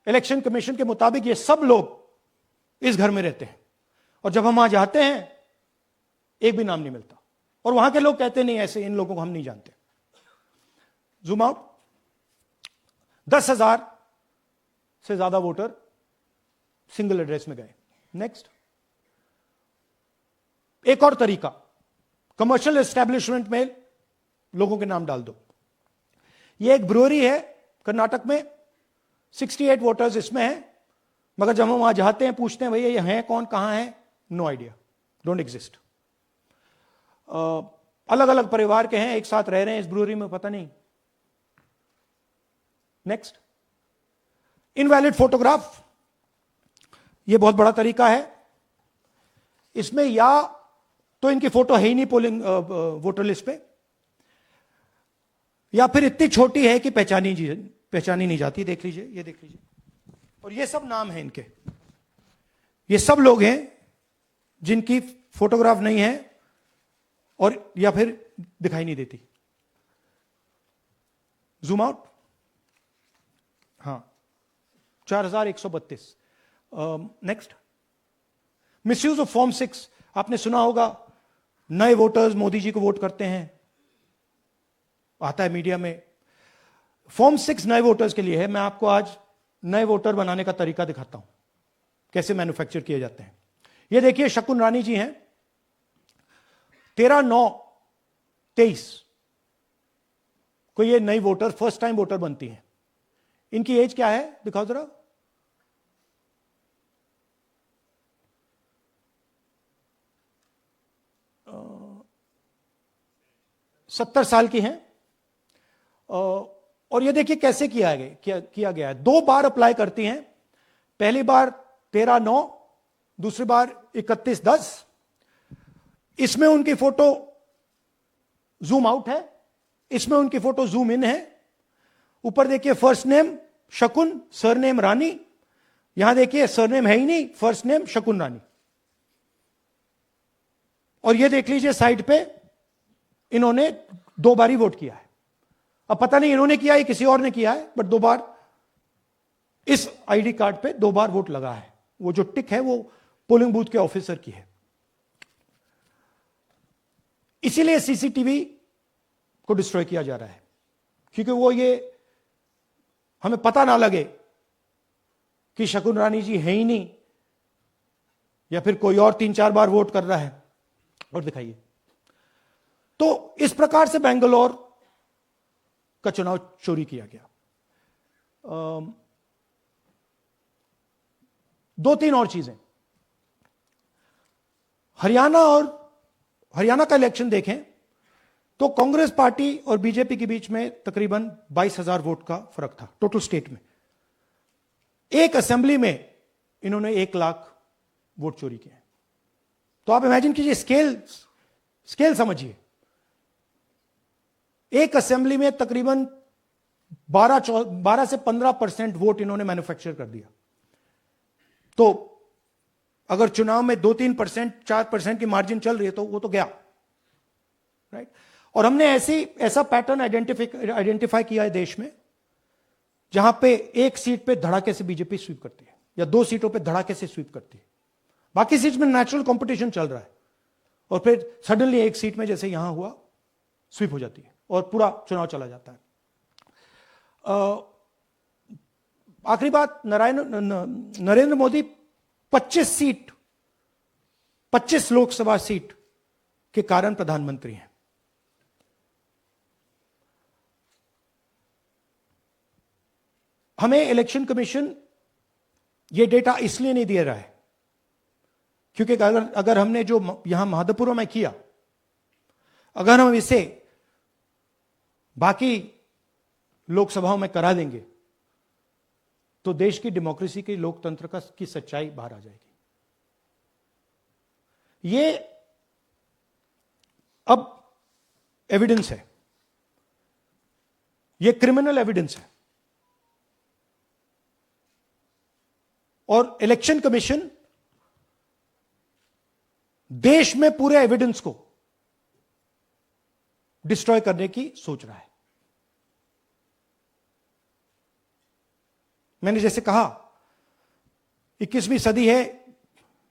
A: इलेक्शन कमीशन के मुताबिक ये सब लोग इस घर में रहते हैं। और जब हम वहां जाते हैं एक भी नाम नहीं मिलता। और वहां के लोग कहते नहीं, ऐसे इन लोगों को हम नहीं जानते। Zoom out. 10,000 से ज्यादा वोटर सिंगल एड्रेस में गए। नेक्स्ट, एक और तरीका, कमर्शियल एस्टेब्लिशमेंट में लोगों के नाम डाल दो। ये एक ब्रूअरी है कर्नाटक में, 68 वोटर्स इसमें हैं, मगर जब हम वहां जाते हैं पूछते हैं भैया ये हैं कौन, कहां है, नो आइडिया, डोंट एग्जिस्ट। अलग अलग परिवार के हैं, एक साथ रह रहे हैं इस ब्रूअरी में, पता नहीं। नेक्स्ट, इनवैलिड फोटोग्राफ, यह बहुत बड़ा तरीका है। इसमें या तो इनकी फोटो है ही नहीं पोलिंग वोटर लिस्ट पे, या फिर इतनी छोटी है कि पहचानी नहीं जाती। देख लीजिए, ये देख लीजिए, और ये सब नाम है इनके, ये सब लोग हैं जिनकी फोटोग्राफ नहीं है और या फिर दिखाई नहीं देती। जूम आउट, हां, 4132। नेक्स्ट, मिसयूज ऑफ फॉर्म 6, आपने सुना होगा, नए वोटर्स मोदी जी को वोट करते हैं, आता है मीडिया में। फॉर्म 6 नए वोटर्स के लिए है। मैं आपको आज नए वोटर बनाने का तरीका दिखाता हूं, कैसे मैन्युफैक्चर किए जाते हैं। ये देखिए, शकुन रानी जी हैं, 13/9/23 को ये नई वोटर, फर्स्ट टाइम वोटर बनती हैं। इनकी एज क्या है, दिखाओ जरा। अ, 70 साल की हैं। और ये देखिए कैसे किया गया है। 2 बार अप्लाई करती हैं, पहली बार 13/9, दूसरी बार 31/10। इसमें उनकी फोटो जूम आउट है, इसमें उनकी फोटो जूम इन है। ऊपर देखिए फर्स्ट नेम शकुन, सरनेम रानी। यहां देखिए सरनेम है ही नहीं, फर्स्ट नेम शकुन रानी। और ये देख लीजिए साइड पे, इन्होंने 2 बार ही वोट किया है। अब पता नहीं इन्होंने किया है किसी और ने किया है, बट 2 बार इस आईडी कार्ड पे 2 बार वोट लगा है। वो जो टिक है वो पोलिंग बूथ के ऑफिसर की है। इसीलिए सीसीटीवी को डिस्ट्रॉय किया जा रहा है, क्योंकि वो ये हमें पता ना लगे कि शकुन रानी जी है ही नहीं, या फिर कोई और 3-4 बार वोट कर रहा है। और दिखाइए, तो इस प्रकार से बेंगलोर का चुनाव चोरी किया गया। 2-3 और चीजें, हरियाणा का इलेक्शन देखें तो कांग्रेस पार्टी और बीजेपी के बीच में तकरीबन 22,000 वोट का फर्क था टोटल स्टेट में। एक असेंबली में इन्होंने 1 लाख वोट चोरी किए। तो आप इमेजिन कीजिए, स्केल समझिए। एक असेंबली में तकरीबन 12 से 15% वोट इन्होंने मैन्युफैक्चर कर दिया। तो अगर चुनाव में 2-3%, 4% की मार्जिन चल रही है तो वो तो गया, राइट। और हमने ऐसा पैटर्न आइडेंटिफाई किया है देश में, जहां पे एक सीट पे धड़ाके से बीजेपी स्वीप करती है, या 2 सीटों पे धड़ाके से स्वीप करती है। बाकी सीट में नेचुरल कंपटीशन चल रहा है, और फिर सडनली एक सीट में जैसे यहां हुआ स्वीप हो जाती है और पूरा चुनाव चला जाता है। आखिरी बात, नरेंद्र मोदी 25 लोकसभा सीट के कारण प्रधानमंत्री हैं। हमें इलेक्शन कमीशन यह डेटा इसलिए नहीं दे रहा है क्योंकि अगर हमने जो यहां महादपुरों में किया, अगर हम इसे बाकी लोकसभाओं में करा देंगे तो देश की डेमोक्रेसी की, लोकतंत्र की सच्चाई बाहर आ जाएगी। ये अब एविडेंस है, ये क्रिमिनल एविडेंस है, और इलेक्शन कमीशन देश में पूरे एविडेंस को डिस्ट्रॉय करने की सोच रहा है। मैंने जैसे कहा, 21वीं सदी है,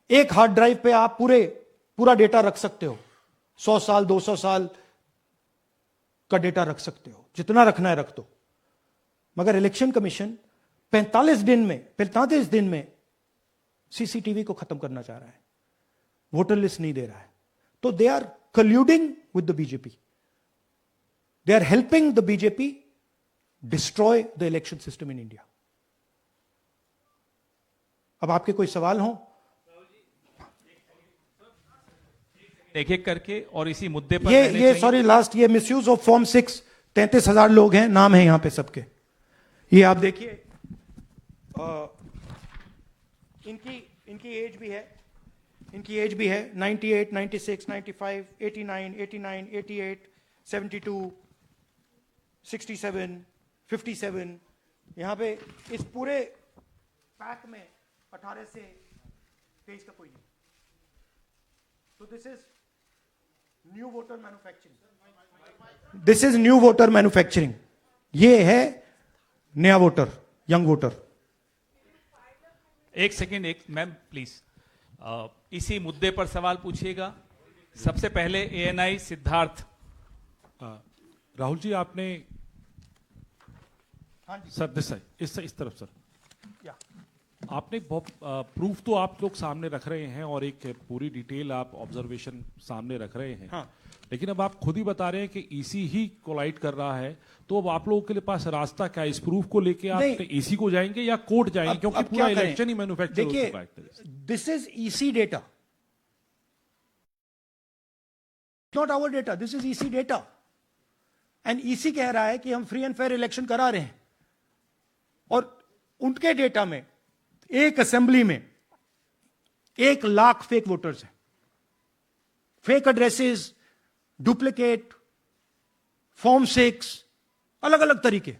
A: एक हार्ड ड्राइव पे आप पूरा डेटा रख सकते हो, 100 साल 200 साल का डेटा रख सकते हो, जितना रखना है रख दो। मगर इलेक्शन कमीशन 45 दिन में सीसीटीवी को खत्म करना चाह रहा है, वोटर लिस्ट नहीं दे रहा है. तो they are colluding with the BJP. They are helping the BJP destroy the election system in India. अब आपके कोई सवाल हो?
B: एक एक करके और इसी मुद्दे पर
A: ये सॉरी लास्ट, ये मिसयूज ऑफ फॉर्म 6, 33,000 लोग हैं, नाम है यहां पे सबके. ये आप देखिए, इनकी एज भी है, 98, 96, 95, 89, 88, 72, 67, 57. यहां पे इस पूरे पैक में 18 से 23 का कोई नहीं. तो this is new voter manufacturing. This is new voter manufacturing. ये है नया वोटर, यंग वोटर.
B: एक सेकेंड, एक मैम प्लीज, इसी मुद्दे पर सवाल पूछिएगा. सबसे पहले एएनआई सिद्धार्थ.
C: राहुल जी, आपने सर इस तरफ सर,
A: या
C: आपने बहुत प्रूफ तो आप लोग सामने रख रहे हैं और एक पूरी डिटेल आप ऑब्जर्वेशन सामने रख रहे हैं.
A: हाँ.
C: लेकिन अब आप खुद ही बता रहे हैं कि ईसी ही कोलाइड कर रहा है, तो अब आप लोगों के पास रास्ता क्या है? इस प्रूफ को लेके आप ईसी को जाएंगे या कोर्ट जाएंगे? क्योंकि पूरा इलेक्शन ही मैन्युफैक्चर हो चुका है.
A: This is EC data, not our data. This is EC data. And EC कह रहा है कि हम फ्री एंड फेयर इलेक्शन करा रहे हैं, और उनके डेटा में एक असेंबली में 1 लाख फेक वोटर्स हैं. फेक एड्रेसेस, डुप्लीकेट, फॉर्म 6, अलग अलग तरीके.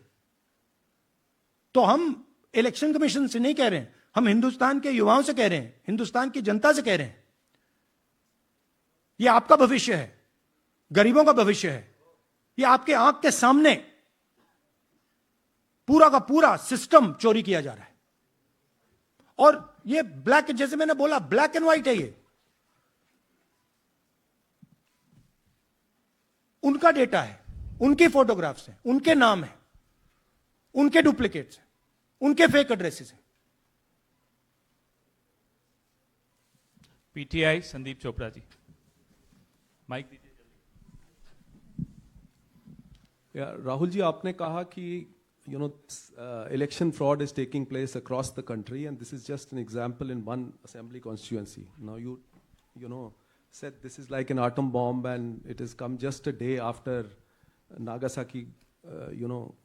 A: तो हम इलेक्शन कमीशन से नहीं कह रहे हैं, हम हिंदुस्तान के युवाओं से कह रहे हैं, हिंदुस्तान की जनता से कह रहे हैं, यह आपका भविष्य है, गरीबों का भविष्य है. यह आपके आंख के सामने पूरा का पूरा सिस्टम चोरी किया जा रहा है. और ये ब्लैक, जैसे मैंने बोला, ब्लैक एंड व्हाइट है. ये उनका डेटा है, उनकी फोटोग्राफ्स हैं, उनके नाम हैं, उनके डुप्लीकेट्स हैं, उनके फेक एड्रेसेस हैं.
B: पीटीआई संदीप चोपड़ा जी, माइक दीजिए.
D: राहुल जी, आपने कहा कि election fraud is taking place across the country, and this is just an example in one assembly constituency. Now you said this is like an atom bomb, and it has come just a day after Nagasaki,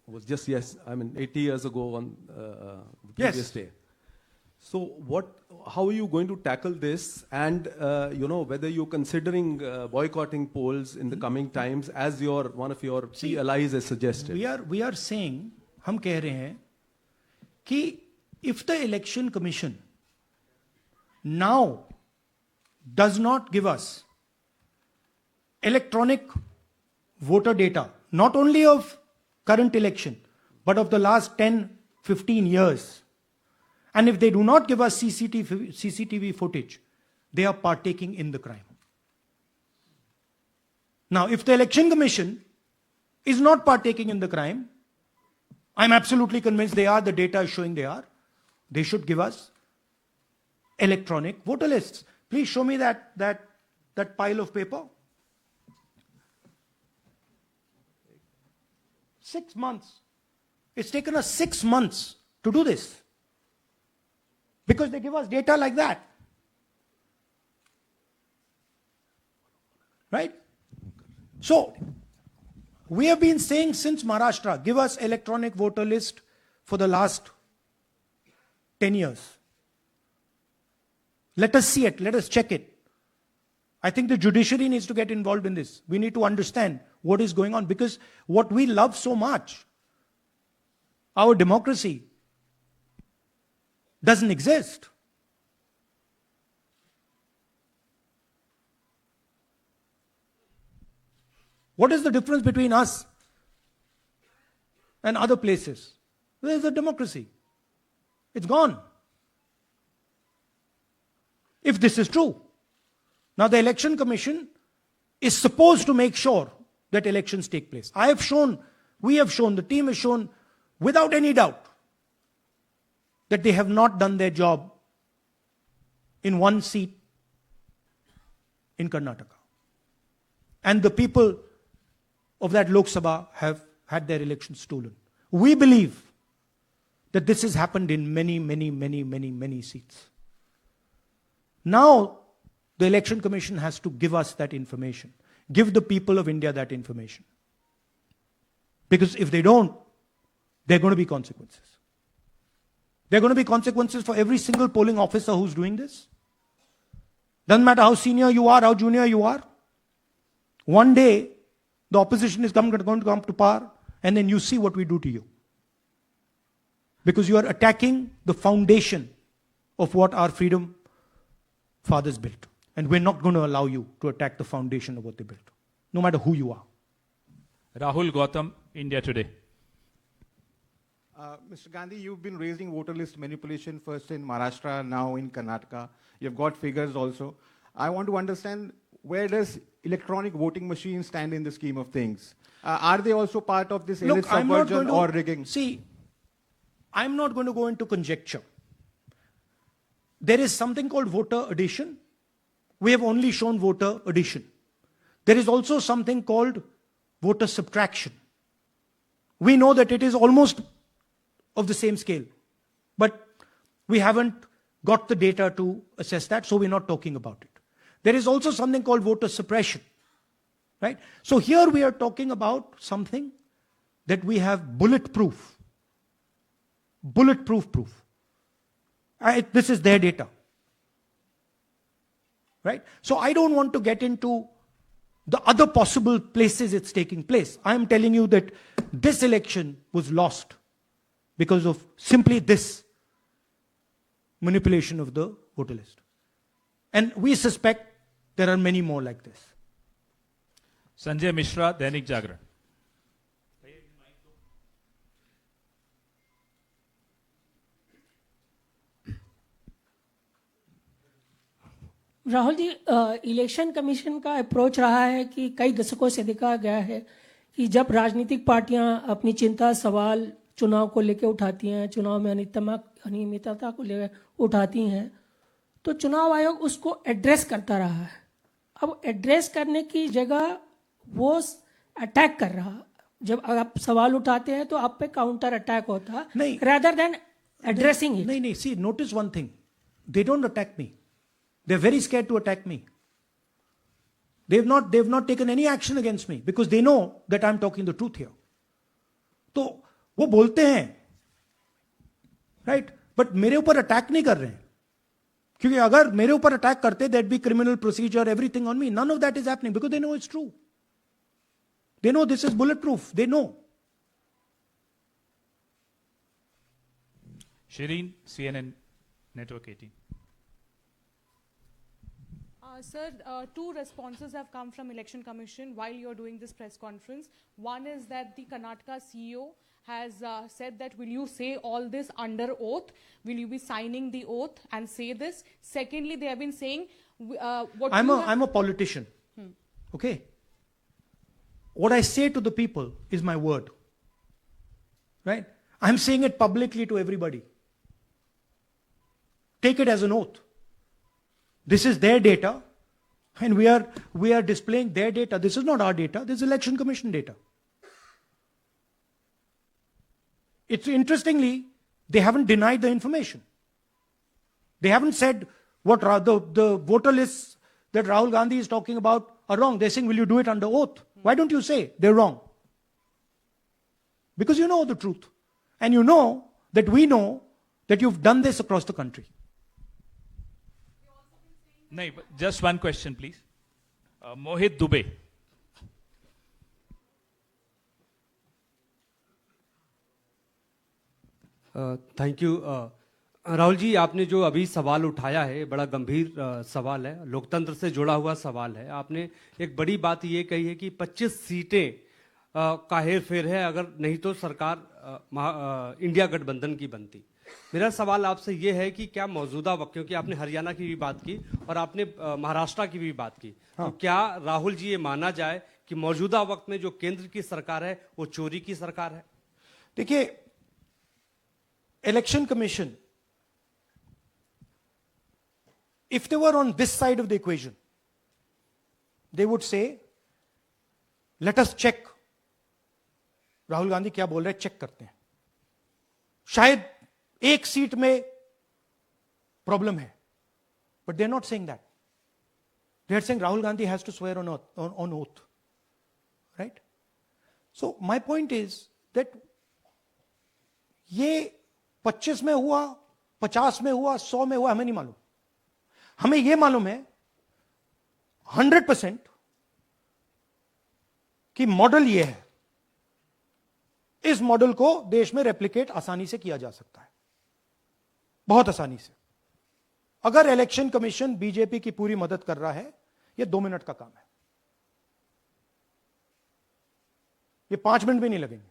D: was just 80 years ago on the previous day. So how are you going to tackle this, and whether you're considering boycotting polls in the coming times, as one of your key allies has suggested?
A: We are saying, हम कह रहे हैं कि if the election commission now does not give us electronic voter data, not only of current election, but of the last 10-15 years, and if they do not give us CCTV footage, they are partaking in the crime. Now, if the election commission is not partaking in the crime, I'm absolutely convinced they are. The data is showing they are. They should give us electronic voter lists. Please show me that pile of paper. 6 months. It's taken us 6 months to do this, because they give us data like that. Right? So, we have been saying since Maharashtra, give us electronic voter list for the last 10 years. Let us see it. Let us check it. I think the judiciary needs to get involved in this. We need to understand what is going on, because what we love so much, our democracy, doesn't exist. What is the difference between us and other places? There is a democracy. It's gone. If this is true. Now the election commission is supposed to make sure that elections take place. I have shown, we have shown, the team has shown without any doubt that they have not done their job in one seat in Karnataka. And the people of that Lok Sabha have had their elections stolen. We believe that this has happened in many seats. Now, the Election Commission has to give us that information. Give the people of India that information. Because if they don't, there are going to be consequences. There are going to be consequences for every single polling officer who's doing this. Doesn't matter how senior you are, how junior you are. One day, the opposition is going to come to power, and then you see what we do to you. Because you are attacking the foundation of what our freedom fathers built. And we're not going to allow you to attack the foundation of what they built, no matter who you are.
B: Rahul Gautam, India Today.
E: Mr. Gandhi, you've been raising voter list manipulation first in Maharashtra, now in Karnataka. You've got figures also. I want to understand, where does electronic voting machines stand in the scheme of things? Are they also part of this elite subversion or rigging?
A: See, I'm not going to go into conjecture. There is something called voter addition. We have only shown voter addition. There is also something called voter subtraction. We know that it is almost of the same scale, but we haven't got the data to assess that, so we're not talking about it. There is also something called voter suppression, right? So here we are talking about something that we have bulletproof proof. This is their data, right? So I don't want to get into the other possible places it's taking place. I am telling you that this election was lost because of simply this manipulation of the voter list. And we suspect there are many more like this.
B: Sanjay Mishra, Dainik Jagran.
F: Rahul ji, election commission का approach रहा है कि कई दशकों से देखा गया है कि जब राजनीतिक पार्टियां अपनी चिंता सवाल चुनाव को लेकर उठाती हैं, चुनाव में अनियमितता को लेकर उठाती हैं, तो चुनाव आयोग उसको एड्रेस करता रहा है. अब एड्रेस करने की जगह वो अटैक कर रहा. जब आप सवाल उठाते हैं तो आप पे काउंटर अटैक होता है, rather than addressing it.
A: नहीं, see, notice one thing. They don't attack me. They're very scared to attack me. They've not taken any action against me because they know that I'm talking the truth here. तो वो बोलते हैं, right? But मेरे ऊपर attack नहीं कर रहे हैं. क्योंकि अगर मेरे ऊपर अटैक करते, there'd be criminal procedure, everything on me. None of that is happening because they know it's true. They know this is bulletproof. They know.
B: Shireen, CNN Network 18.
G: Sir, two responses have come from Election Commission while you're doing this press conference. One is that the Karnataka CEO has said that, will you say all this under oath? Will you be signing the oath and say this? Secondly, they have been saying...
A: I'm a politician. Okay? What I say to the people is my word. Right? I'm saying it publicly to everybody. Take it as an oath. This is their data, and we are displaying their data. This is not our data. This is Election Commission data. It's interestingly, they haven't denied the information. They haven't said what the voter lists that Rahul Gandhi is talking about are wrong. They're saying, will you do it under oath? Why don't you say they're wrong? Because you know the truth. And you know that we know that you've done this across the country.
B: No, just one question, please. Mohit Dubey.
H: Thank you. Rahul ji, आपने जो अभी सवाल उठाया है बड़ा गंभीर सवाल है, लोकतंत्र से जुड़ा हुआ सवाल है. आपने एक बड़ी बात ये कही है कि 25 सीटें का हेर फेर है, अगर नहीं तो सरकार इंडिया गठबंधन की बनती. मेरा सवाल आपसे ये है कि क्या मौजूदा वक्त, क्योंकि आपने हरियाणा की भी बात की और आपने महाराष्ट्र की भी बात की, तो क्या राहुल जी ये माना जाए कि मौजूदा वक्त में जो केंद्र की सरकार है वो चोरी की सरकार है?
A: देखिए, election commission if they were on this side of the equation, they would say, let us check. Rahul Gandhi क्या बोल रहे हैं, चेक करते हैं. शायद एक सीट में प्रॉब्लम है, but they're not saying that. They're saying Rahul Gandhi has to swear on oath. Right? So my point is that ये 25 में हुआ, 50 में हुआ, 100 में हुआ, हमें नहीं मालूम. हमें यह मालूम है 100% कि मॉडल यह है. इस मॉडल को देश में रेप्लिकेट आसानी से किया जा सकता है, बहुत आसानी से. अगर इलेक्शन कमीशन बीजेपी की पूरी मदद कर रहा है, यह 2 मिनट का काम है. ये 5 मिनट भी नहीं लगेंगे.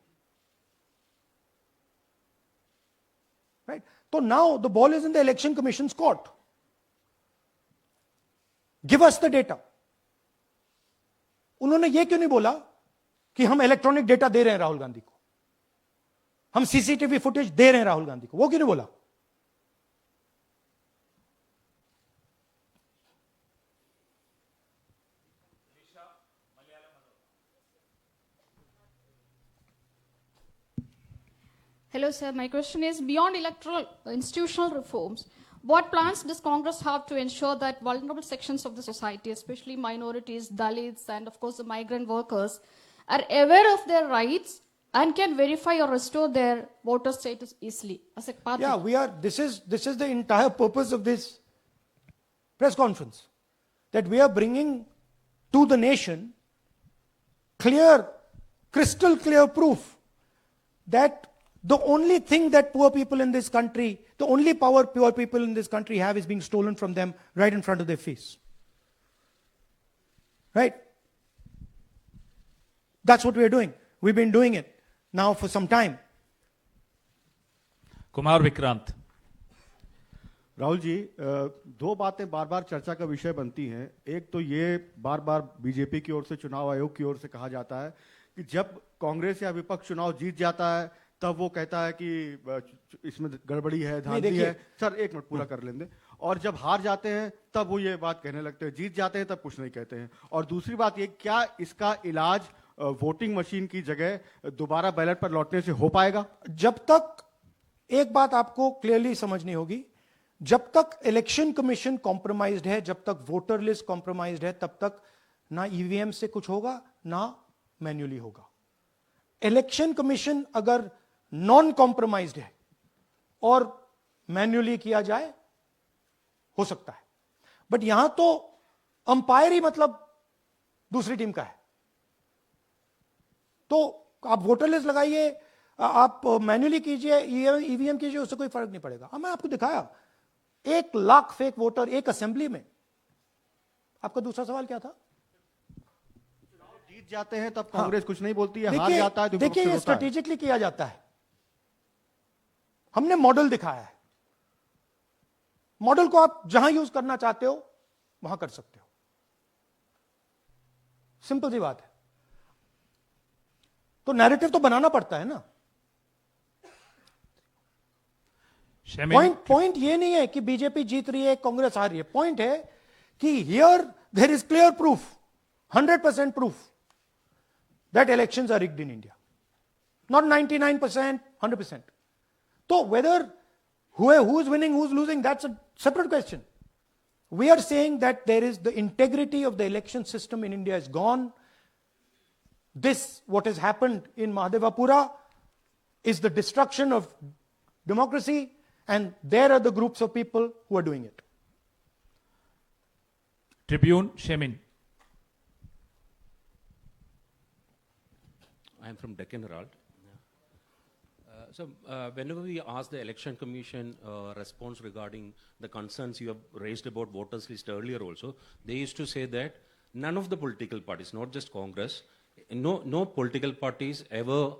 A: राइट? तो now the ball is in the election commission court. Give us the data. उन्होंने यह क्यों नहीं बोला कि हम इलेक्ट्रॉनिक डेटा दे रहे हैं राहुल गांधी को, हम सीसीटीवी फुटेज दे रहे हैं राहुल गांधी को? वो क्यों नहीं बोला?
I: Hello, sir. My question is, beyond electoral institutional reforms, what plans does Congress have to ensure that vulnerable sections of the society, especially minorities, Dalits, and of course the migrant workers, are aware of their rights and can verify or restore their voter status easily as a party?
A: Yeah, this is the entire purpose of this press conference, that we are bringing to the nation crystal clear proof that the only thing that poor people in this country, the only power poor people in this country have is being stolen from them right in front of their face. Right? That's what we're doing. We've been doing it now for some time.
B: Kumar Vikrant.
E: Rahul ji, दो बातें बार बार चर्चा का विषय बनती हैं. एक तो ये बार बार बीजेपी की ओर से, चुनाव आयोग की ओर से कहा जाता है कि जब कांग्रेस या विपक्ष चुनाव जीत जाता है तब वो कहता है कि इसमें गड़बड़ी है, धांधली है. सर एक मिनट पूरा कर लेंगे. और जब हार जाते हैं तब वो ये बात कहने लगते हैं, जीत जाते हैं तब कुछ नहीं कहते हैं. और दूसरी बात ये, क्या इसका इलाज वोटिंग मशीन की जगह दोबारा बैलेट पर लौटने से हो पाएगा?
A: जब तक, एक बात आपको क्लियरली समझनी होगी, जब तक इलेक्शन कमीशन कॉम्प्रोमाइज्ड है, जब तक वोटर लिस्ट कॉम्प्रोमाइज्ड है, तब तक ना ईवीएम से कुछ होगा ना मैन्युअली होगा. इलेक्शन कमीशन अगर नॉन कॉम्प्रोमाइज्ड है और मैन्युअली किया जाए, हो सकता है. बट यहां तो अंपायर ही मतलब दूसरी टीम का है. तो आप वोटर लिस्ट लगाइए, आप मैन्युअली कीजिए, ईवीएम कीजिए, उससे कोई फर्क नहीं पड़ेगा. मैं आपको दिखाया 1 लाख फेक वोटर एक असेंबली में. आपका दूसरा सवाल क्या था?
E: जीत जाते हैं तब कांग्रेस कुछ नहीं बोलती है, हार जाता है तो
A: देखिए, ये स्ट्रेटेजिकली किया जाता है. हमने मॉडल दिखाया है. मॉडल को आप जहां यूज करना चाहते हो वहां कर सकते हो. सिंपल सी बात है. तो नैरेटिव तो बनाना पड़ता है ना. पॉइंट ये नहीं है कि बीजेपी जीत रही है, कांग्रेस हार रही है. पॉइंट है कि here there is clear proof, 100% proof that elections are rigged in India. Not 99%, 100%. So whether who is winning, who's losing, that's a separate question. We are saying that there is the integrity of the election system in India is gone. This, what has happened in Mahadevapura, is the destruction of democracy, and there are the groups of people who are doing it.
B: Tribune, Shemin.
J: I am from Deccan Herald. So whenever we ask the Election Commission response regarding the concerns you have raised about voters list earlier also, they used to say that none of the political parties, not just Congress, no political parties ever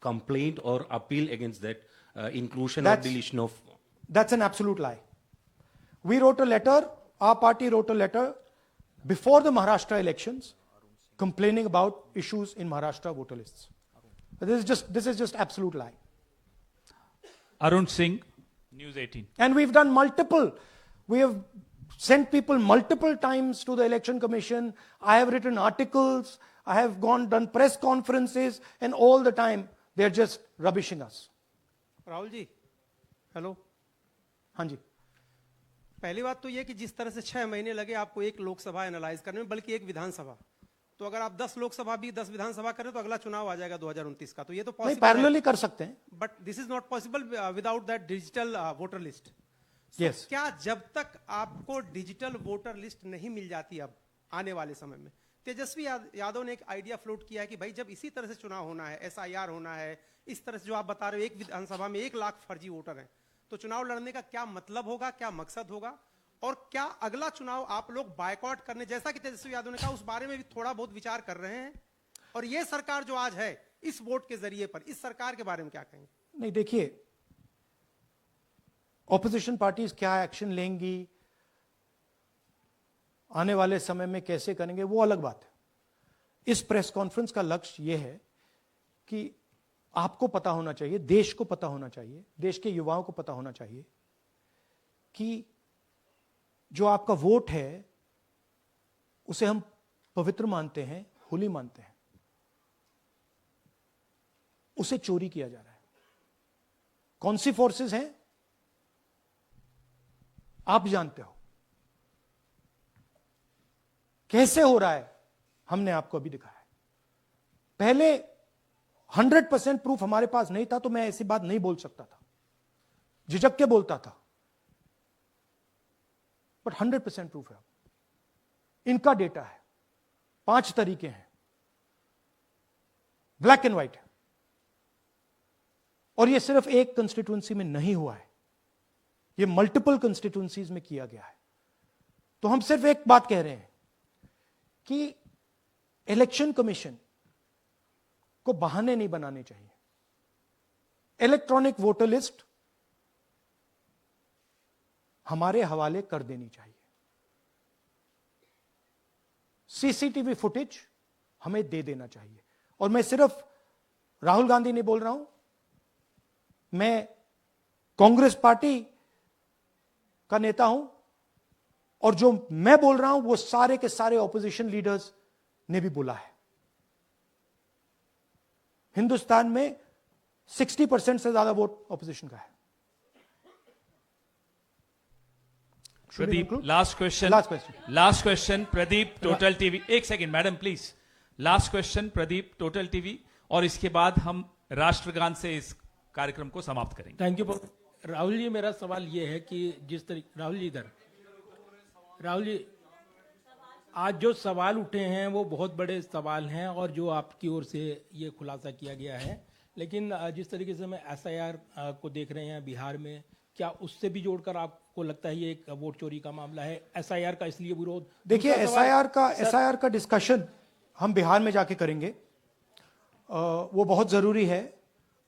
J: complained or appeal against that inclusion or deletion of...
A: That's an absolute lie. We wrote a letter, our party wrote a letter before the Maharashtra elections complaining about issues in Maharashtra voter lists. This is just absolute lie.
B: Arun Singh, News 18.
A: And we've done multiple. We have sent people multiple times to the election commission. I have written articles. I have done press conferences, and all the time they're just rubbishing us.
K: Rahul ji, hello.
A: हाँ जी.
K: पहली बात तो ये कि जिस तरह से 6 महीने लगे आपको एक लोकसभा एनालाइज करने में, बल्कि एक विधानसभा, तो अगर आप 10 लोकसभा भी 10 विधानसभा करें तो अगला चुनाव आ जाएगा 2029 का. तो ये तो
A: नहीं, पैरेलली कर सकते हैं.
K: But this is not possible without that digital voter list.
A: Yes.
K: क्या जब तक आपको डिजिटल वोटर लिस्ट नहीं मिल जाती अब आने वाले समय में, तेजस्वी यादव ने एक आइडिया फ्लोट किया है कि भाई जब इसी तरह से चुनाव होना है, SIR होना है, इस तरह से जो आप बता रहे हो एक विधानसभा में 1 लाख फर्जी वोटर हैं, तो चुनाव लड़ने का क्या मतलब होगा, क्या मकसद होगा, और क्या अगला चुनाव आप लोग बायकॉट करने, जैसा कि तेजस्वी यादव ने कहा, उस बारे में भी थोड़ा बहुत विचार कर रहे हैं? और ये सरकार जो आज है इस वोट के जरिए पर, इस सरकार के बारे में क्या कहेंगे?
A: नहीं, देखिए, ऑपोजिशन पार्टीज क्या एक्शन लेंगी, आने वाले समय में कैसे करेंगे, वो अलग बात है. इस प्रेस कॉन्फ्रेंस का लक्ष्य यह है कि आपको पता होना चाहिए, देश को पता होना चाहिए, देश के युवाओं को पता होना चाहिए कि जो आपका वोट है उसे हम पवित्र मानते हैं, होली मानते हैं, उसे चोरी किया जा रहा है. कौन सी फोर्सेस हैं आप जानते हो, कैसे हो रहा है हमने आपको अभी दिखाया है. पहले 100% प्रूफ हमारे पास नहीं था तो मैं ऐसी बात नहीं बोल सकता था, झिझक के बोलता था, बट 100% प्रूफ है. इनका डेटा है, 5 तरीके हैं, ब्लैक एंड व्हाइट है. और यह सिर्फ एक कंस्टिट्यूएंसी में नहीं हुआ है, यह मल्टीपल कंस्टिट्यूएंसीज में किया गया है. तो हम सिर्फ एक बात कह रहे हैं कि इलेक्शन कमीशन को बहाने नहीं बनाने चाहिए. इलेक्ट्रॉनिक वोटर लिस्ट हमारे हवाले कर देनी चाहिए. CCTV फुटेज हमें दे देना चाहिए. और मैं सिर्फ राहुल गांधी नहीं बोल रहा हूं, मैं कांग्रेस पार्टी का नेता हूं, और जो मैं बोल रहा हूं वो सारे के सारे ऑपोजिशन लीडर्स ने भी बोला है. हिंदुस्तान में 60% से ज्यादा वोट ऑपोजिशन का है.
B: Pradeep, last question Pradeep, Total TV. एक second madam please. Last question Pradeep, Total TV, और इसके बाद हम राष्ट्रगान से इस कार्यक्रम को समाप्त करेंगे.
L: Thank you. राहुल जी, मेरा सवाल यह है कि जिस तरीके, राहुल जी आज जो सवाल उठे हैं वो बहुत बड़े सवाल हैं, और जो आपकी ओर से ये खुलासा किया गया है, लेकिन जिस तरीके से मैं SIR को देख रहे हैं बिहार में, क्या उससे भी जोड़कर आपको लगता है ये एक वोट चोरी का मामला है? SIR का इसलिए विरोध,
A: देखिए SIR का डिस्कशन हम बिहार में जाके करेंगे, वो बहुत जरूरी है.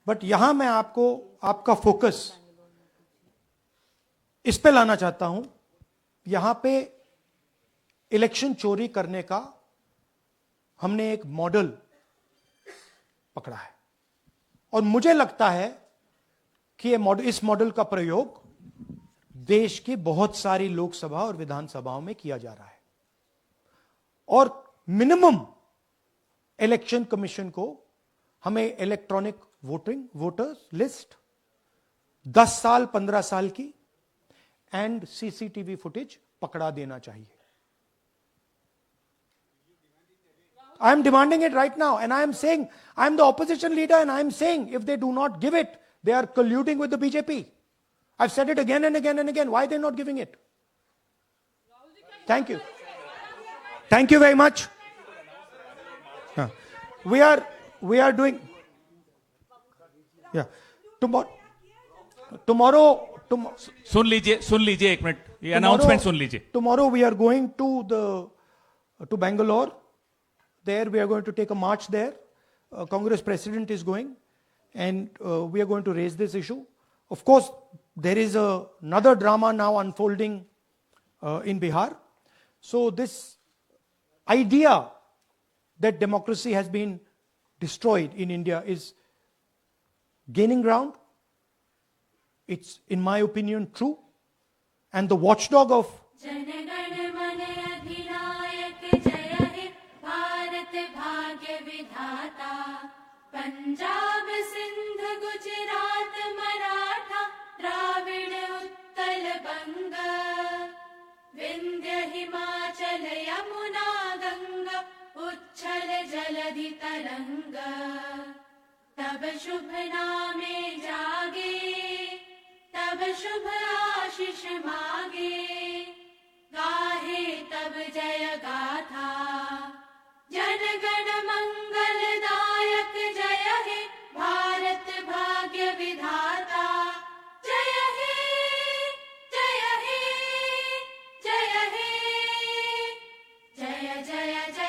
A: बट यहां मैं आपको आपका फोकस इस पे लाना चाहता हूं. यहां पे इलेक्शन चोरी करने का हमने एक मॉडल पकड़ा है, और मुझे लगता है कि इस मॉडल का प्रयोग देश की बहुत सारी लोकसभा और विधानसभाओं में किया जा रहा है. और मिनिमम इलेक्शन कमीशन को हमें इलेक्ट्रॉनिक वोटर्स लिस्ट 10 साल 15 साल की एंड CCTV फुटेज पकड़ा देना चाहिए. I am demanding it right now, and I am saying, I am the opposition leader, and I am saying, if they do not give it, they are colluding with the BJP. I've said it again and again and again. Why are they not giving it? Thank you. Thank you very much. We are doing, yeah. Tomorrow,
B: सुन लीजिए एक minute, ये announcement सुन लीजिए.
A: Tomorrow we are going to Bangalore. There we are going to take a march there. Congress president is going, and we are going to raise this issue. Of course, there is another drama now unfolding in Bihar. So this idea that democracy has been destroyed in India is gaining ground. It's, in my opinion, true. And the watchdog of
M: जनगण मन अधिनायक जय हे भारत भाग्य विधाता पंजाब सिंध गुजरात मराठा द्राविड़ उत्कल बंग विंध्य हिमाचल यमुना गंगा उच्छल जलधि तरंग तब शुभ नामे जागे तब शुभ आशीष मागे गाहे तब जय गाथा जनगण मंगलदायक जय हे भारत भाग्य विधाता जय हे जय हे जय हे जय जय जय